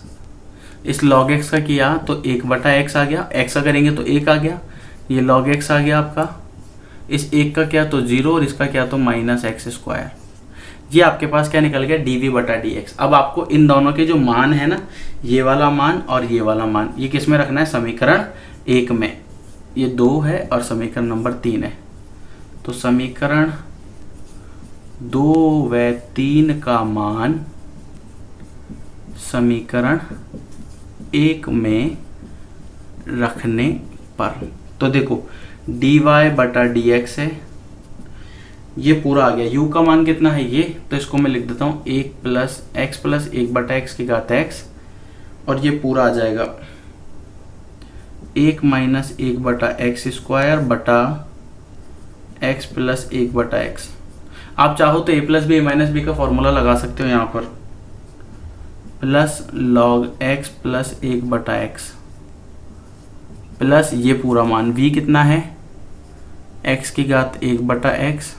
इस log x का किया तो 1/x आ गया, x का करेंगे तो 1 आ गया, ये log x आ गया आपका, इस 1 का क्या तो 0 और इसका क्या तो माइनस एक्स स्क्वायर। ये आपके पास क्या निकल गया dv बटा dx। अब आपको इन दोनों के जो मान है ना, ये वाला मान और ये वाला मान, ये किस में रखना है समीकरण 1 में, ये 2 है और समीकरण नंबर 3 है। तो समीकरण 2 व 3 का मान समीकरण 1 में रखने पर, तो देखो dy बटा dx है, ये पूरा आ गया, u का मान कितना है ये, तो इसको मैं लिख देता हूँ 1 प्लस x प्लस 1/x की घात x, और ये पूरा आ जाएगा 1 माइनस 1/x स्क्वायर बटा x प्लस 1/x। आप चाहो तो a plus B minus B का फॉर्मूला लगा सकते हो यहाँ पर, plus log x plus 1/x plus ये पूरा मान v कितना है x की घात 1/x।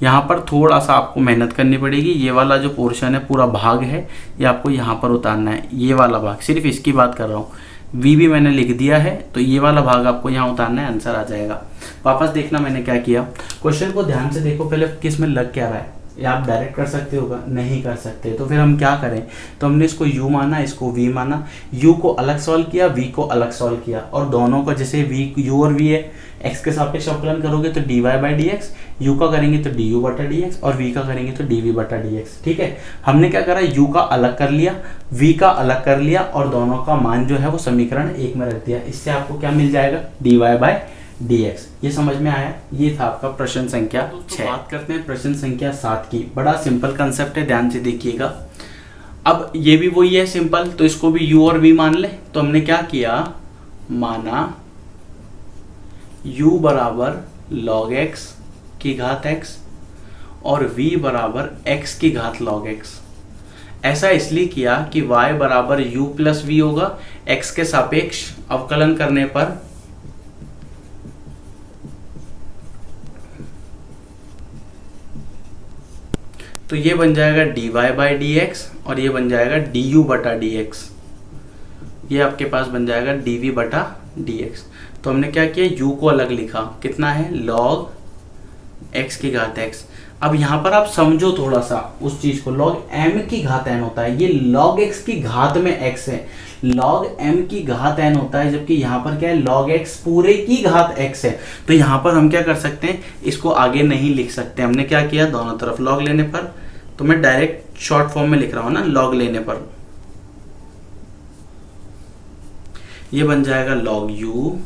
यहाँ पर थोड़ा सा आपको मेहनत करनी पड़ेगी, ये वाला जो पोर्शन है पूरा भाग है ये आपको यहाँ पर उतारना है, ये वाला भाग, सिर्फ इसकी बात कर रहा हूँ, v भी मैंने लिख दिया है, तो ये वाला भाग आपको यहाँ उतारना है, आंसर आ जाएगा। वापस देखना मैंने क्या किया, क्वेश्चन को ध्यान से देखो पहले किस में लग क्या रहा है, या आप डायरेक्ट कर सकते होगा, नहीं कर सकते तो फिर हम क्या करें, तो हमने इसको u माना, इसको v माना, u को अलग सॉल्व किया, v को अलग सॉल्व किया, और दोनों को जैसे u और v है x के सापेक्ष अवकलन करोगे तो dy बाई dx, u का करेंगे तो du बटा dx और v का करेंगे तो dv बटा dx। ठीक है, हमने क्या करा, u का अलग कर लिया, v का अलग कर लिया और दोनों का मान जो है वो समीकरण 1 में रख दिया। इससे आपको क्या मिल जाएगा dy बाई dx। ये समझ में आया? ये था आपका प्रश्न संख्या 6। बात करते हैं प्रश्न संख्या 7 की। बड़ा सिंपल कंसेप्ट है, ध्यान से देखिएगा। अब ये भी वही है सिंपल, तो इसको भी u और v मान ले। तो हमने क्या किया, माना u बराबर log x की घात x और v बराबर x की घात log x। ऐसा इसलिए किया कि y बराबर u प्लस v होगा, x के सापेक्ष अवकलन करने पर तो ये बन जाएगा dy बाई dx और ये बन जाएगा du बटा dx। ये आपके पास बन जाएगा dv बटा dx। तो हमने क्या किया, u को अलग लिखा, कितना है log x की घात x। अब यहाँ पर आप समझो थोड़ा सा उस चीज को, log m की घात n होता है, ये log x की घात में x है, log m की घात n होता है, जबकि यहाँ पर क्या है log x पूरे की घात x है। तो यहाँ पर हम क्या कर सकते हैं, इसको आगे नहीं लिख सकते। हमने क्या किया, दोनों तरफ log लेने पर, तो मैं डायरेक्ट शॉर्ट फॉर्म में लिख रहा हूँ ना, log लेने पर ये बन जाएगा log u,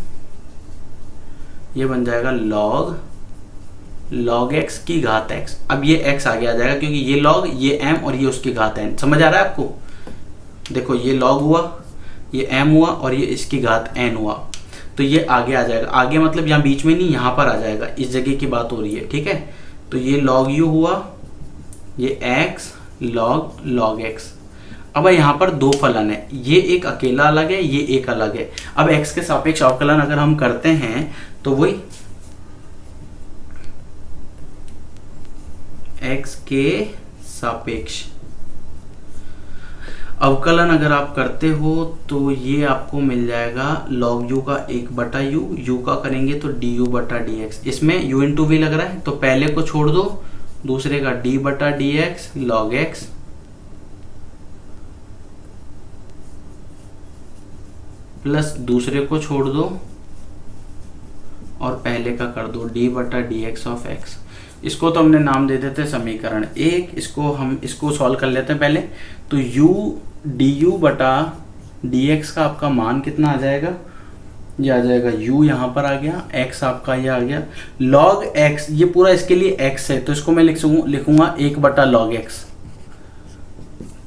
ये बन जाएगा log x की घात x। अब ये x आगे आ जाएगा क्योंकि ये log, ये m और ये उसकी घात n। समझ आ रहा है आपको? देखो ये log हुआ, ये m हुआ और ये इसकी घात n हुआ, तो ये आगे आ जाएगा। आगे मतलब यहाँ बीच में नहीं, यहाँ पर आ जाएगा, इस जगह की बात हो रही है। ठीक है, तो ये log u हुआ, ये x log x। अब यहाँ पर दो फलन है, ये एक अकेला अलग है, ये एक अलग है। अब x के सापेक्ष अवकलन अगर हम करते हैं तो वही x के सापेक्ष अवकलन अगर आप करते हो तो ये आपको मिल जाएगा log u का 1/u, u का करेंगे तो du/dx। इसमें u इंटू वी लग रहा है तो पहले को छोड़ दो, दूसरे का d/dx log x प्लस दूसरे को छोड़ दो और पहले का कर दो d/dx ऑफ x। इसको तो हमने नाम दे देते समीकरण 1। इसको सॉल्व कर लेते हैं पहले। तो u du/dx का आपका मान कितना आ जाएगा, ये आ जाएगा u यहाँ पर आ गया, x आपका ये आ गया log x, ये पूरा इसके लिए x है तो इसको मैं लिखूंगा 1/log x।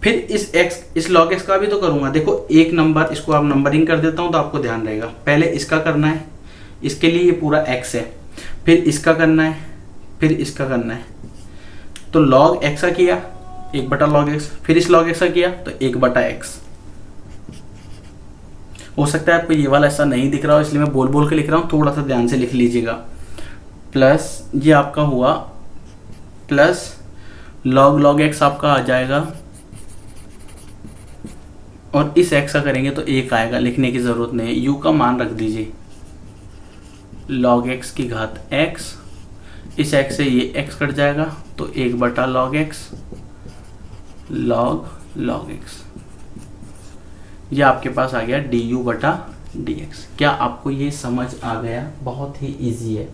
फिर इस log x का भी तो करूंगा। देखो एक नंबर, इसको आप नंबरिंग कर देता हूं तो आपको ध्यान रहेगा। पहले इसका करना है, इसके लिए ये पूरा x है, फिर इसका करना है, फिर इसका करना है। तो log x का किया 1/log x, फिर इस log x का किया तो 1/x। हो सकता है आपको ये वाला ऐसा नहीं दिख रहा हो इसलिए मैं बोल बोल के लिख रहा हूँ, थोड़ा सा ध्यान से लिख लीजिएगा। प्लस ये आपका हुआ प्लस log x आपका आ जाएगा और इस x का करेंगे तो 1 आएगा, लिखने की जरूरत नहीं है। u का मान रख दीजिए log x की घात x, इस x से ये x कट जाएगा तो 1/log x log x। ये आपके पास आ गया du/dx। क्या आपको ये समझ आ गया? बहुत ही इजी है,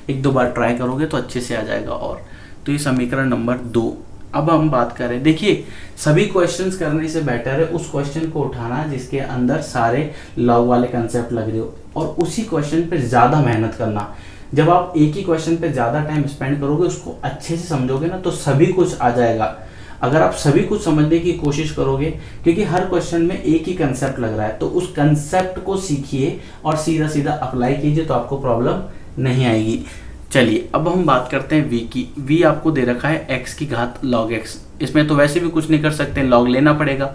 एक दो बार ट्राई करोगे तो अच्छे से आ जाएगा। और तो ये समीकरण नंबर 2। अब हम बात करें, देखिए सभी क्वेश्चंस करने से बेटर है उस क्वेश्चन को उठाना जिसके अंदर सारे लॉग वाले कंसेप्ट लग रहे हो और उसी क्वेश्चन पे ज़्यादा मेहनत करना। जब आप एक ही क्वेश्चन पे ज़्यादा टाइम स्पेंड करोगे, उसको अच्छे से समझोगे ना, तो सभी कुछ आ जाएगा। अगर आप सभी कुछ समझने की कोशिश करोगे, क्योंकि हर क्वेश्चन में एक ही कंसेप्ट लग रहा है, तो उस कंसेप्ट को सीखिए और सीधा सीधा अप्लाई कीजिए तो आपको प्रॉब्लम नहीं आएगी। चलिए अब हम बात करते हैं v की। v आपको दे रखा है x की घात log x। इसमें तो वैसे भी कुछ नहीं कर सकते, log लेना पड़ेगा।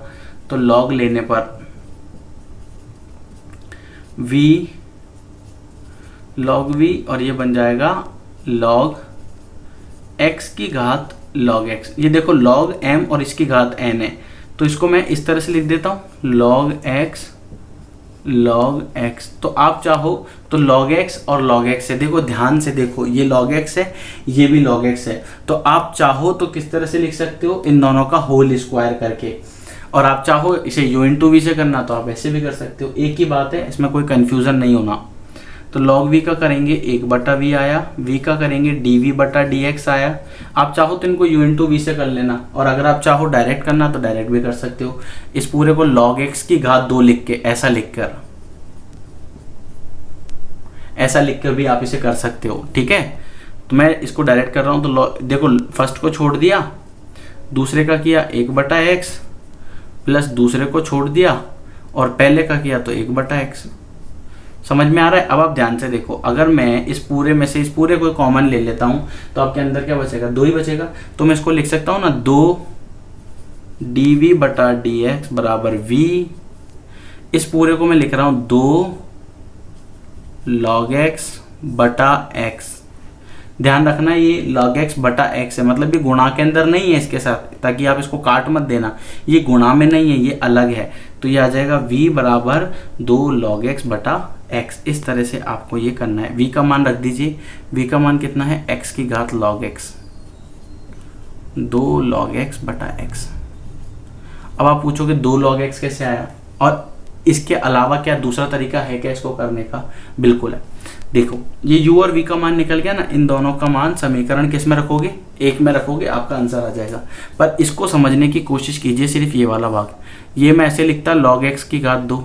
तो log लेने पर v log v और ये बन जाएगा log x की घात log x। ये देखो log m और इसकी घात n है, तो इसको मैं इस तरह से लिख देता हूँ log x। तो आप चाहो तो log x और log x है, देखो ध्यान से देखो, ये log x है, ये भी log x है। तो आप चाहो तो किस तरह से लिख सकते हो, इन दोनों का होल स्क्वायर करके। और आप चाहो इसे u इंटू वी से करना तो आप ऐसे भी कर सकते हो, एक ही बात है, इसमें कोई कंफ्यूजन नहीं होना। तो log v का करेंगे 1/v आया, v का करेंगे dv/dx आया। आप चाहो तो इनको u इंटू वी से कर लेना, और अगर आप चाहो डायरेक्ट करना तो डायरेक्ट भी कर सकते हो। इस पूरे को log x की घात 2 लिख के, ऐसा लिख कर भी आप इसे कर सकते हो, ठीक है। तो मैं इसको डायरेक्ट कर रहा हूँ। तो देखो फर्स्ट को छोड़ दिया, दूसरे का किया 1/x प्लस दूसरे को छोड़ दिया और पहले का किया तो 1/x। समझ में आ रहा है? अब आप ध्यान से देखो, अगर मैं इस पूरे में से इस पूरे को कॉमन ले लेता हूं तो आपके अंदर क्या बचेगा, 2 ही बचेगा। तो मैं इसको लिख सकता हूं ना, 2 dv/dx बराबर v। इस पूरे को मैं लिख रहा हूं 2 log x/x। ध्यान रखना ये log x/x है, मतलब ये गुणा के अंदर नहीं है इसके साथ, ताकि आप इसको काट मत देना, ये गुणा में नहीं है, ये अलग है। तो ये आ जाएगा v बराबर 2 log x/x। इस तरह से आपको ये करना है। v का मान रख दीजिए, v का मान कितना है, x की घात log x, 2 log x/x। अब आप पूछोगे 2 log x कैसे आया, और इसके अलावा क्या दूसरा तरीका है क्या इसको करने का? बिल्कुल है। देखो ये u और v का मान निकल गया ना, इन दोनों का मान समीकरण किस में रखोगे, 1 में रखोगे, आपका आंसर आ जाएगा। पर इसको समझने की कोशिश कीजिए, सिर्फ ये वाला भाग। ये मैं ऐसे लिखता log x की घात 2,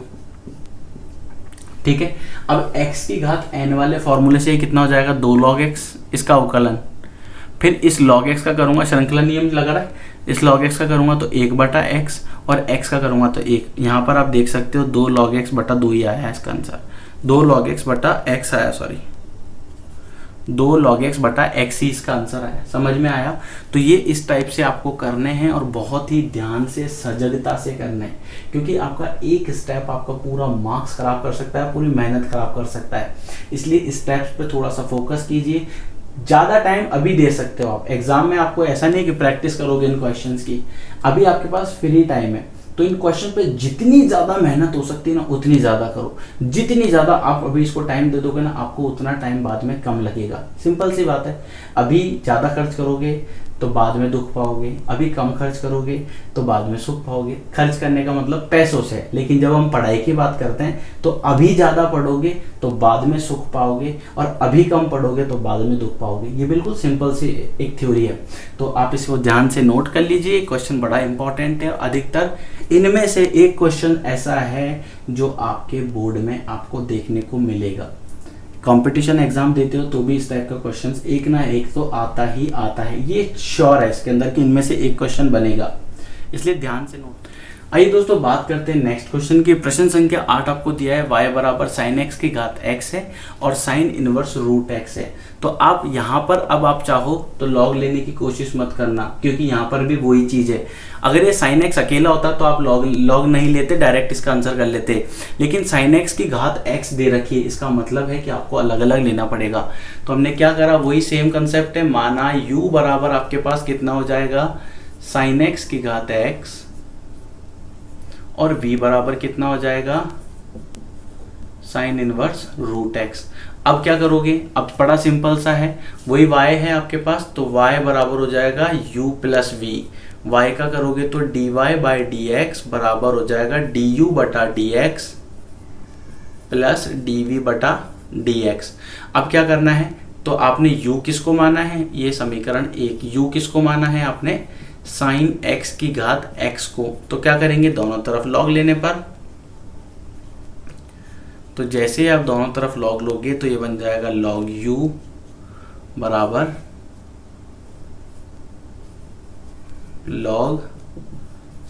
ठीक है। अब x की घात n वाले फॉर्मूले से कितना हो जाएगा, 2 log x, इसका अवकलन। फिर इस log x का करूंगा, श्रृंखला नियम लगा रहा है, इस log x का करूंगा तो 1/x और x का करूंगा तो 1। यहाँ पर आप देख सकते हो 2 log x/2 ही आया है इसका आंसर, 2 log x/x आया, सॉरी 2 log x बटा x ही इसका आंसर आया। समझ में आया? तो ये इस टाइप से आपको करने हैं और बहुत ही ध्यान से सजगता से करने हैं, क्योंकि आपका एक स्टेप आपका पूरा मार्क्स खराब कर सकता है, पूरी मेहनत खराब कर सकता है। इसलिए स्टेप्स पे थोड़ा सा फोकस कीजिए। ज़्यादा टाइम अभी दे सकते हो आप एग्जाम में, आपको ऐसा नहीं कि प्रैक्टिस करोगे इन क्वेश्चंस की, अभी आपके पास फ्री टाइम है, तो इन क्वेश्चन पे जितनी ज़्यादा मेहनत हो सकती है ना उतनी ज़्यादा करो। जितनी ज़्यादा आप अभी इसको टाइम दे दोगे ना, आपको उतना टाइम बाद में कम लगेगा। सिंपल सी बात है। अभी ज़्यादा खर्च करोगे तो बाद में दुख पाओगे, अभी कम खर्च करोगे तो बाद में सुख पाओगे। खर्च करने का मतलब पैसों से, लेकिन जब हम पढ़ाई की बात करते हैं तो अभी ज़्यादा पढ़ोगे तो बाद में सुख पाओगे, और अभी कम पढ़ोगे तो बाद में दुख पाओगे। ये बिल्कुल सिंपल सी एक थ्योरी है, तो आप इसको ध्यान से नोट कर लीजिए। क्वेश्चन बड़ा इंपॉर्टेंट है, अधिकतर इनमें से एक क्वेश्चन ऐसा है जो आपके बोर्ड में आपको देखने को मिलेगा। कंपटीशन एग्जाम देते हो तो भी इस टाइप का क्वेश्चन एक ना एक तो आता ही आता है, ये श्योर है इसके अंदर कि इनमें से एक क्वेश्चन बनेगा, इसलिए ध्यान से नोट। आइए दोस्तों बात करते हैं नेक्स्ट क्वेश्चन की। प्रश्न संख्या 8 आपको दिया है y बराबर साइन एक्स की घात x है और साइन इनवर्स रूट x है। तो आप यहाँ पर अब आप चाहो तो लॉग लेने की कोशिश मत करना, क्योंकि यहाँ पर भी वही चीज़ है। अगर ये साइन एक्स अकेला होता तो आप लॉग नहीं लेते, डायरेक्ट इसका आंसर कर लेते, लेकिन साइन एक्स की घात x दे रखी है, इसका मतलब है कि आपको अलग अलग लेना पड़ेगा। तो हमने क्या करा, वही सेम कंसेप्ट है। माना u बराबर आपके पास कितना हो जाएगा, साइन एक्स की घात x, और v बराबर कितना हो जाएगा, साइन इनवर्स रूट x। अब क्या करोगे, अब बड़ा सिंपल सा है, वही y है आपके पास, तो y बराबर हो जाएगा u प्लस v। y का करोगे तो dy बाई डी एक्स बराबर हो जाएगा du बटा डी एक्स प्लस dv बटा dx। अब क्या करना है, तो आपने u किसको माना है, ये समीकरण 1, u किसको माना है आपने, साइन x की घात x को। तो क्या करेंगे, दोनों तरफ लॉग लेने पर, तो जैसे ही आप दोनों तरफ लॉग लोगे तो ये बन जाएगा लॉग u बराबर लॉग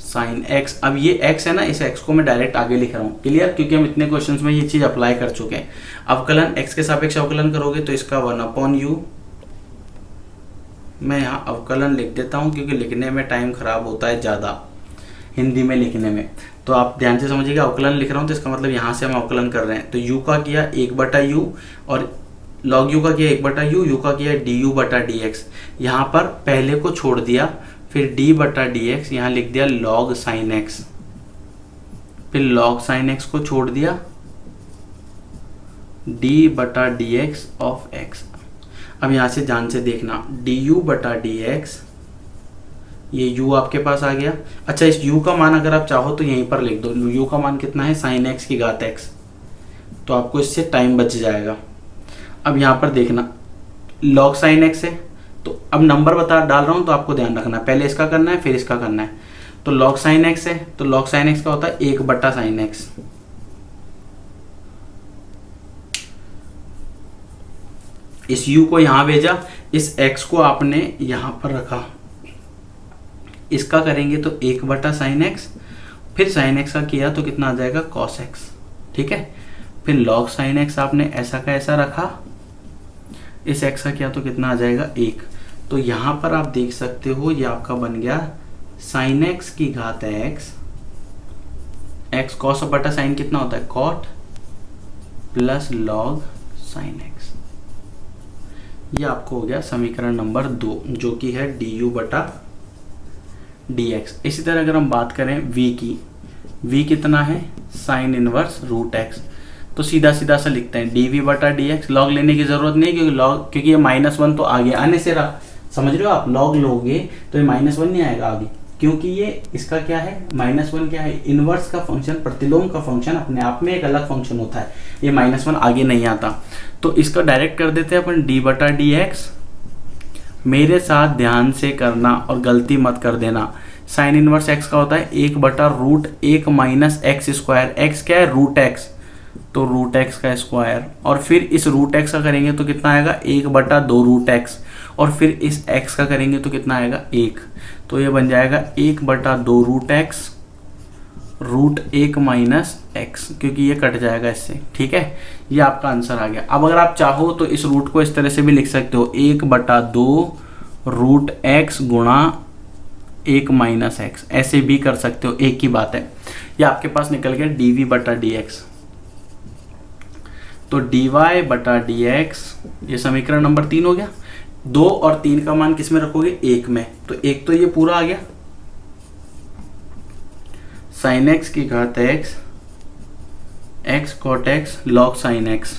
साइन x। अब ये x है ना, इस x को मैं डायरेक्ट आगे लिख रहा हूँ, क्लियर, क्योंकि हम इतने क्वेश्चंस में ये चीज अप्लाई कर चुके हैं। अवकलन x के सापेक्ष अवकलन करोगे तो इसका 1/u, मैं यहाँ अवकलन लिख देता हूँ क्योंकि लिखने में टाइम खराब होता है ज़्यादा हिंदी में लिखने में, तो आप ध्यान से समझिएगा। अवकलन लिख रहा हूँ तो इसका मतलब यहाँ से हम अवकलन कर रहे हैं, तो u का किया 1/u और log u का किया 1/u, u का किया du बटा dx। यहाँ पर पहले को छोड़ दिया, फिर d बटा dx, यहाँ लिख दिया log साइन x, फिर log साइन x को छोड़ दिया d बटा dx ऑफ x। अब यहाँ से ध्यान से देखना, du बटा dx, ये u आपके पास आ गया। अच्छा, इस u का मान अगर आप चाहो तो यहीं पर लिख दो, u का मान कितना है, साइन x की घात x, तो आपको इससे टाइम बच जाएगा। अब यहाँ पर देखना log साइन x है, तो अब नंबर डाल रहा हूँ तो आपको ध्यान रखना है, पहले इसका करना है फिर इसका करना है। तो log साइन x है, तो log साइन x का होता है 1 बटा साइन x। इस u को यहाँ भेजा, इस x को आपने यहाँ पर रखा, इसका करेंगे तो 1 बटा साइन x, फिर साइन x का किया तो कितना आ जाएगा, cos x, ठीक है। फिर log साइन x आपने ऐसा का ऐसा रखा, इस x का किया तो कितना आ जाएगा 1। तो यहाँ पर आप देख सकते हो ये आपका बन गया साइन x की घात x, x cos बटा साइन कितना होता है, cot, plus log sine x। ये आपको हो गया समीकरण नंबर 2, जो कि है du बटा dx। इसी तरह अगर हम बात करें v की, v कितना है, साइन इनवर्स रूट x, तो सीधा सीधा सा लिखते हैं dv बटा dx। लॉग लेने की जरूरत नहीं, क्योंकि ये -1 तो आगे आने से रहा, समझ रहे हो आप, लॉग लोगे तो ये -1 नहीं आएगा आगे, क्योंकि ये इसका क्या है, -1 क्या है, इनवर्स का फंक्शन, प्रतिलोम का फंक्शन अपने आप में एक अलग फंक्शन होता है, ये -1 आगे नहीं आता। तो इसका डायरेक्ट कर देते हैं अपन d बटा dx। मेरे साथ ध्यान से करना और गलती मत कर देना। साइन इनवर्स x का होता है 1 बटा root 1 minus x square. x क्या है, रूट x, तो रूट x का स्क्वायर, और फिर इस रूट x का करेंगे तो कितना आएगा, 1 बटा 2 रूट x, और फिर इस x का करेंगे तो कितना आएगा 1, तो ये बन जाएगा 1 बटा 2 रूट x √1 माइनस एक्स, क्योंकि ये कट जाएगा इससे, ठीक है। ये आपका आंसर आ गया। अब अगर आप चाहो तो इस रूट को इस तरह से भी लिख सकते हो, 1/2 √x गुणा 1 माइनस एक्स, ऐसे भी कर सकते हो, एक ही बात है। ये आपके पास निकल गया dv/dx। तो dy/dx, ये समीकरण नंबर 3 हो गया। 2 और 3 का मान किस में रखोगे? 1 में। तो एक तो ये पूरा आ गया, sin x की घात x, x cot x log sin x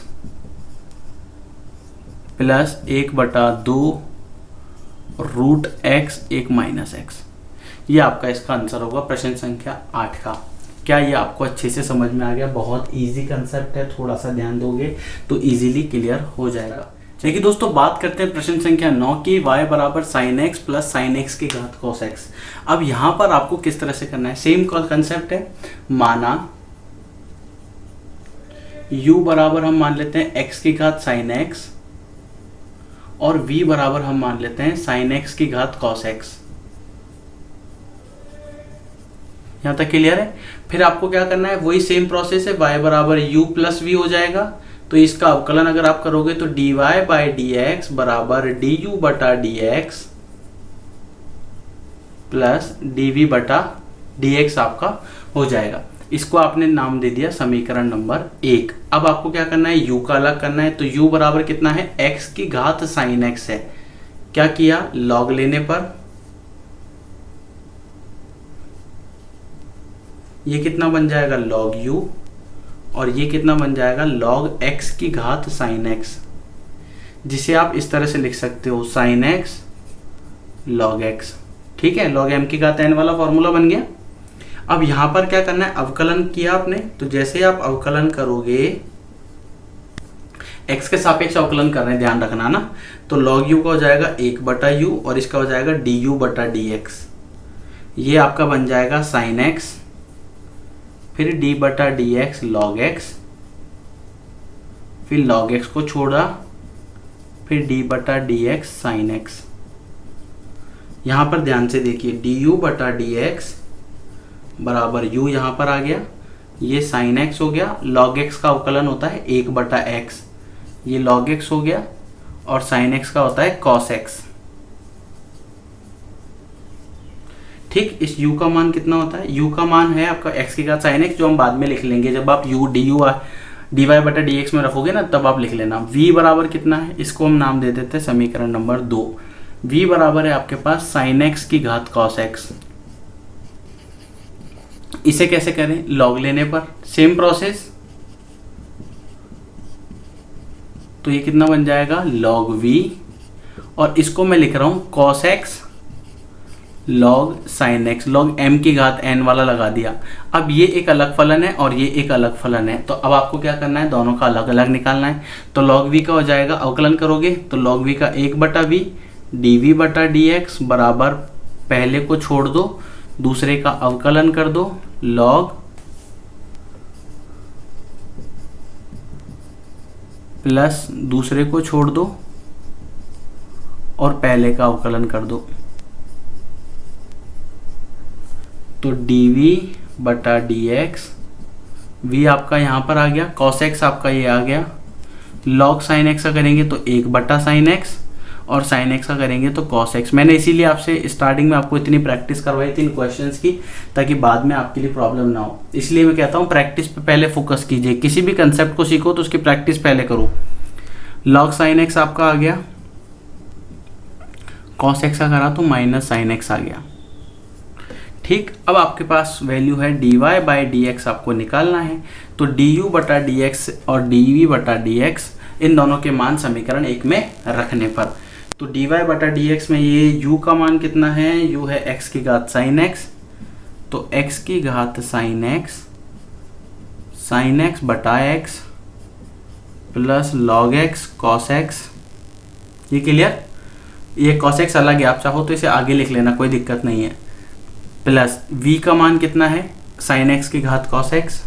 plus 1/2 √x 1 minus x. ये आपका इसका आंसर होगा प्रश्न संख्या 8 का। क्या ये आपको अच्छे से समझ में आ गया? बहुत इजी कंसेप्ट है, थोड़ा सा ध्यान दोगे तो इजीली क्लियर हो जाएगा। देखिए दोस्तों, बात करते हैं प्रश्न संख्या 9 की, y बराबर sin x plus sin x की घात cos x। अब यहां पर आपको किस तरह से करना है? सेम कंसेप्ट है। माना u बराबर हम मान लेते हैं x की घात sin x और v बराबर हम मान लेते हैं sin x की घात cos x। यहां तक क्लियर है? फिर आपको क्या करना है? वही सेम प्रोसेस है, y बराबर u प्लस v हो जाएगा। तो इसका अवकलन अगर आप करोगे तो dy/dx बराबर du/dx प्लस dv/dx आपका हो जाएगा। इसको आपने नाम दे दिया समीकरण नंबर 1। अब आपको क्या करना है? u का अलग करना है। तो u बराबर कितना है? x की घात sin x है। क्या किया? log लेने पर ये कितना बन जाएगा? log u, और ये कितना बन जाएगा? log x की घात sin x, जिसे आप इस तरह से लिख सकते हो sin x log x, ठीक है। log m की घात n वाला फॉर्मूला बन गया। अब यहां पर क्या करना है? अवकलन किया आपने, तो जैसे आप अवकलन करोगे, x के सापेक्ष अवकलन कर रहे हैं, ध्यान रखना ना। तो log u का हो जाएगा 1/u और इसका हो जाएगा du/dx। ये आपका बन जाएगा sin x, फिर d/dx log x, फिर log x को छोड़ा, फिर d/dx sin x। यहां पर ध्यान से देखिए, du/dx बराबर u यहां पर आ गया, ये sin x हो गया। log x का अवकलन होता है 1/x, ये log x हो गया, और sin x का होता है cos x, ठीक। इस u का मान कितना होता है? u का मान है आपका x की घात sin x, जो हम बाद में लिख लेंगे जब आप u dy/dx में रखोगे ना, तब आप लिख लेना। v बराबर कितना है? इसको हम नाम दे देते हैं समीकरण नंबर 2। v बराबर है आपके पास sin x की घात cos x। इसे कैसे करें? log लेने पर, सेम प्रोसेस। तो ये कितना बन जाएगा? log v, और इसको मैं लिख रहा हूं cos x log sin x, log m की घात n वाला लगा दिया। अब ये एक अलग फलन है और ये एक अलग फलन है, तो अब आपको क्या करना है? दोनों का अलग अलग निकालना है। तो log v का हो जाएगा, अवकलन करोगे तो log v का 1/v dv/dx बराबर, पहले को छोड़ दो, दूसरे का अवकलन कर दो, log प्लस दूसरे को छोड़ दो और पहले का अवकलन कर दो। तो dv/dx, v आपका यहां पर आ गया, cos x आपका ये आ गया, log sin x का करेंगे तो 1/sin x, और sin x का करेंगे तो cos x। मैंने इसीलिए आपसे स्टार्टिंग में आपको इतनी प्रैक्टिस करवाई थी इन क्वेश्चंस की, ताकि बाद में आपके लिए प्रॉब्लम ना हो। इसलिए मैं कहता हूँ प्रैक्टिस पे पहले फोकस कीजिए। किसी भी कंसेप्ट को सीखो तो उसकी प्रैक्टिस पहले करो। log sin x आपका आ गया, cos x का करा तो -sin x आ गया, ठीक। अब आपके पास वैल्यू है dy/dx आपको निकालना है। तो du/dx और dv/dx, इन दोनों के मान समीकरण 1 में रखने पर, तो dy/dx में ये u का मान कितना है? u है x की घात sin x, तो x की घात sin x बटा x plus log x cos x। ये क्लियर? ये cos x अलग है, आप चाहो तो इसे आगे लिख लेना, कोई दिक्कत नहीं है। प्लस v का मान कितना है? sin x की घात cos x,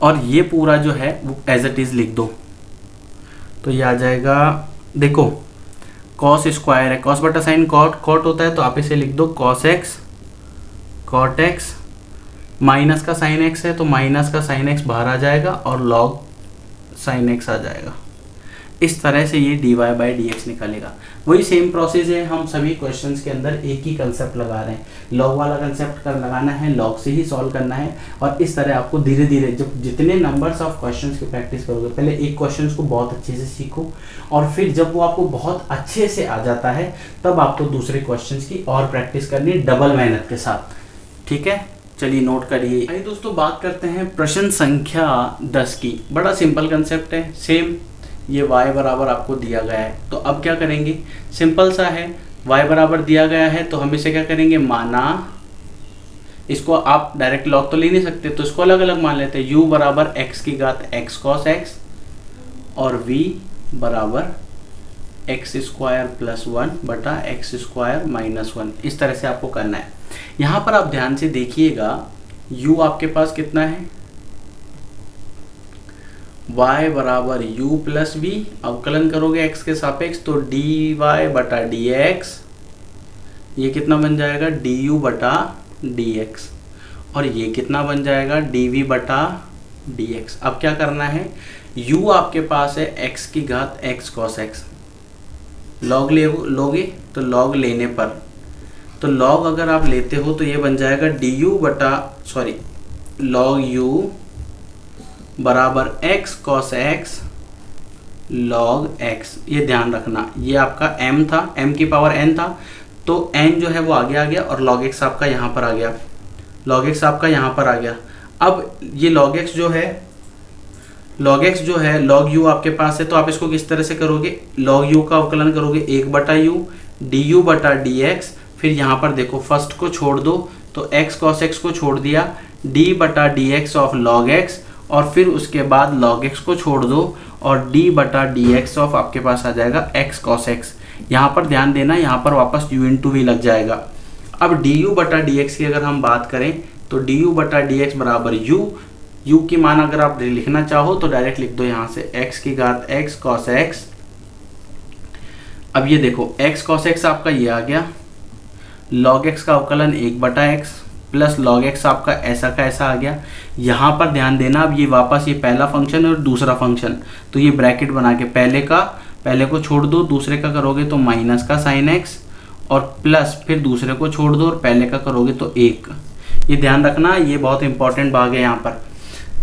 और ये पूरा जो है वो एज इट इज लिख दो। तो ये आ जाएगा, देखो कॉस स्क्वायर है, कॉस बटा साइन कॉट, कॉट होता है तो आप इसे लिख दो cos x cot x, minus का साइन एक्स है तो माइनस का साइन एक्स बाहर आ जाएगा और लॉग साइन एक्स आ जाएगा। इस तरह से ये dy बाई डी एक्स निकलेगा। वही सेम प्रोसेस है, हम सभी क्वेश्चंस के अंदर एक ही कंसेप्ट लगा रहे हैं, लॉग वाला कंसेप्ट कर लगाना है, लॉग से ही सॉल्व करना है। और इस तरह आपको धीरे धीरे जब जितने नंबर्स ऑफ क्वेश्चंस की प्रैक्टिस करोगे, पहले एक क्वेश्चंस को बहुत अच्छे से सीखो और फिर जब वो आपको बहुत अच्छे से आ जाता है तब आपको दूसरे क्वेश्चंस की और प्रैक्टिस करनी डबल मेहनत के साथ। ठीक है, चलिए नोट करिए। आइए दोस्तों बात करते हैं प्रश्न संख्या 10 की। बड़ा सिंपल कंसेप्ट है, सेम ये y बराबर आपको दिया गया है तो अब क्या करेंगे, सिंपल सा है, y बराबर दिया गया है तो हम इसे क्या करेंगे, माना इसको आप डायरेक्ट लॉग तो ले नहीं सकते तो इसको अलग अलग मान लेते हैं। u बराबर x की घात x cos x और v बराबर एक्स स्क्वायर प्लस 1 बटा एक्स स्क्वायर माइनस 1। इस तरह से आपको करना है। यहाँ पर आप ध्यान से देखिएगा, u आपके पास कितना है, y बराबर u प्लस वी, अवकलन करोगे x के सापेक्ष तो dy बटा dx, ये कितना बन जाएगा du बटा dx, और ये कितना बन जाएगा dv बटा dx। अब क्या करना है, u आपके पास है x की घात x cos x, लॉग लोगे तो लॉग लेने पर, तो लॉग अगर आप लेते हो तो ये बन जाएगा du बटा लॉग u बराबर x cos x log x। ये ध्यान रखना, ये आपका m था, m की पावर n था तो n जो है वो आगे आ गया और log x आपका यहाँ पर आ गया, log x आपका यहाँ पर आ गया। अब ये log x जो है log u आपके पास है तो आप इसको किस तरह से करोगे, log u का अवकलन करोगे 1 बटा u du बटा dx, फिर यहाँ पर देखो फर्स्ट को छोड़ दो तो x cos x को छोड़ दिया, d बटा dx ऑफ log x, और फिर उसके बाद log x को छोड़ दो और d बटा dx ऑफ आपके पास आ जाएगा x cos x। यहाँ पर ध्यान देना, यहाँ पर वापस u इंटू v लग जाएगा। अब du बटा dx की अगर हम बात करें तो du बटा dx बराबर u की मान अगर आप लिखना चाहो तो डायरेक्ट लिख दो यहाँ से x की घात x cos x। अब ये देखो x cos x आपका ये आ गया, log x का अवकलन 1 बटा x प्लस log x आपका ऐसा का ऐसा आ गया। यहाँ पर ध्यान देना, अब ये वापस ये पहला फंक्शन है और दूसरा फंक्शन, तो ये ब्रैकेट बना के पहले को छोड़ दो, दूसरे का करोगे तो माइनस का साइन x और प्लस फिर दूसरे को छोड़ दो और पहले का करोगे तो 1। ये ध्यान रखना, ये बहुत इंपॉर्टेंट भाग है यहाँ पर।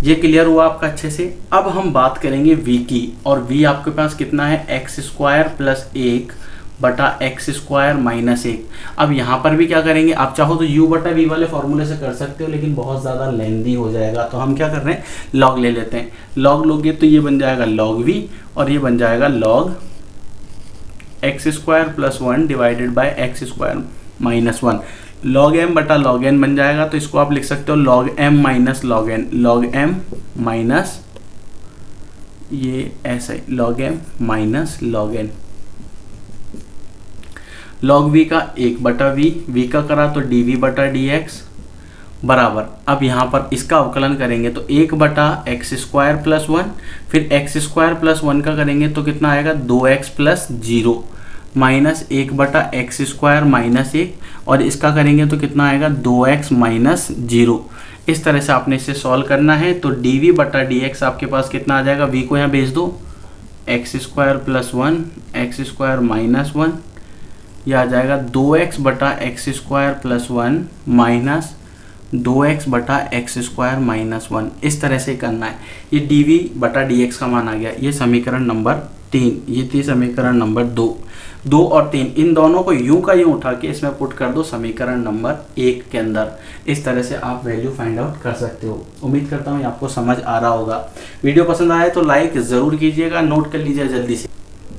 ये क्लियर हुआ आपका अच्छे से। अब हम बात करेंगे v की, और v आपके पास कितना है, एक्स स्क्वायर प्लस 1 बटा एक्स स्क्वायर माइनस 1। अब यहाँ पर भी क्या करेंगे, आप चाहो तो u बटा v वाले फॉर्मूले से कर सकते हो लेकिन बहुत ज़्यादा लेंदी हो जाएगा, तो हम क्या कर रहे हैं, log ले लेते हैं। log लोगे तो ये बन जाएगा log v और ये बन जाएगा log x square plus 1 divided by x square minus 1। log m बटा log n बन जाएगा, तो इसको आप लिख सकते हो log m minus log n, log m minus ये ऐसे log m minus log n। log v का 1 बटा v का करा तो dv बटा dx बराबर, अब यहाँ पर इसका अवकलन करेंगे तो 1 बटा एक्स स्क्वायर प्लस 1, फिर एक्स स्क्वायर प्लस 1 का करेंगे तो कितना आएगा 2x प्लस 0 माइनस 1 बटा एक्स स्क्वायर माइनस 1, और इसका करेंगे तो कितना आएगा 2x माइनस 0। इस तरह से आपने इसे सॉल्व करना है। तो dv बटा dx आपके पास कितना आ जाएगा, v को यहाँ भेज दो, x square plus 1 x square minus 1, यह आ जाएगा 2x बटा x square plus 1 minus 2x बटा एक्स स्क्वायर माइनस 1। इस तरह से करना है। ये dv बटा dx का मान आ गया, ये समीकरण नंबर 3, ये थी समीकरण नंबर 2 और 3, इन दोनों को यूं का यूं उठा के इसमें पुट कर दो समीकरण नंबर 1 के अंदर। इस तरह से आप वैल्यू फाइंड आउट कर सकते हो। उम्मीद करता हूँ आपको समझ आ रहा होगा। वीडियो पसंद आए तो लाइक ज़रूर कीजिएगा, नोट कर लीजिए जल्दी से।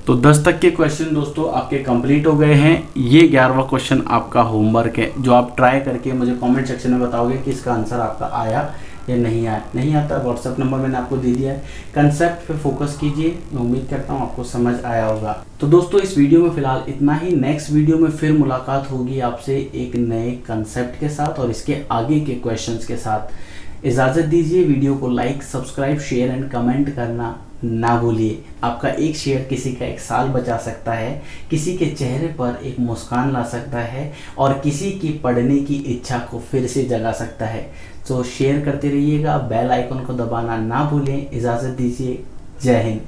तो 10 तक के क्वेश्चन दोस्तों आपके कंप्लीट हो गए हैं। ये 11वां क्वेश्चन आपका होमवर्क है, जो आप ट्राई करके मुझे कमेंट सेक्शन में बताओगे कि इसका आंसर आपका आया या नहीं आया। नहीं आता, व्हाट्सएप नंबर मैंने आपको दे दिया है। कंसेप्ट पे फोकस कीजिए, मैं उम्मीद करता हूँ आपको समझ आया होगा। तो दोस्तों इस वीडियो में फिलहाल इतना ही। नेक्स्ट वीडियो में फिर मुलाकात होगी आपसे एक नए कंसेप्ट के साथ और इसके आगे के क्वेश्चंस के साथ। इजाज़त दीजिए। वीडियो को like, subscribe, share and comment करना ना भूलिए। आपका एक शेयर किसी का एक साल बचा सकता है, किसी के चेहरे पर एक मुस्कान ला सकता है और किसी की पढ़ने की इच्छा को फिर से जगा सकता है। तो शेयर करते रहिएगा, बेल आइकन को दबाना ना भूलें। इजाज़त दीजिए। जय हिंद।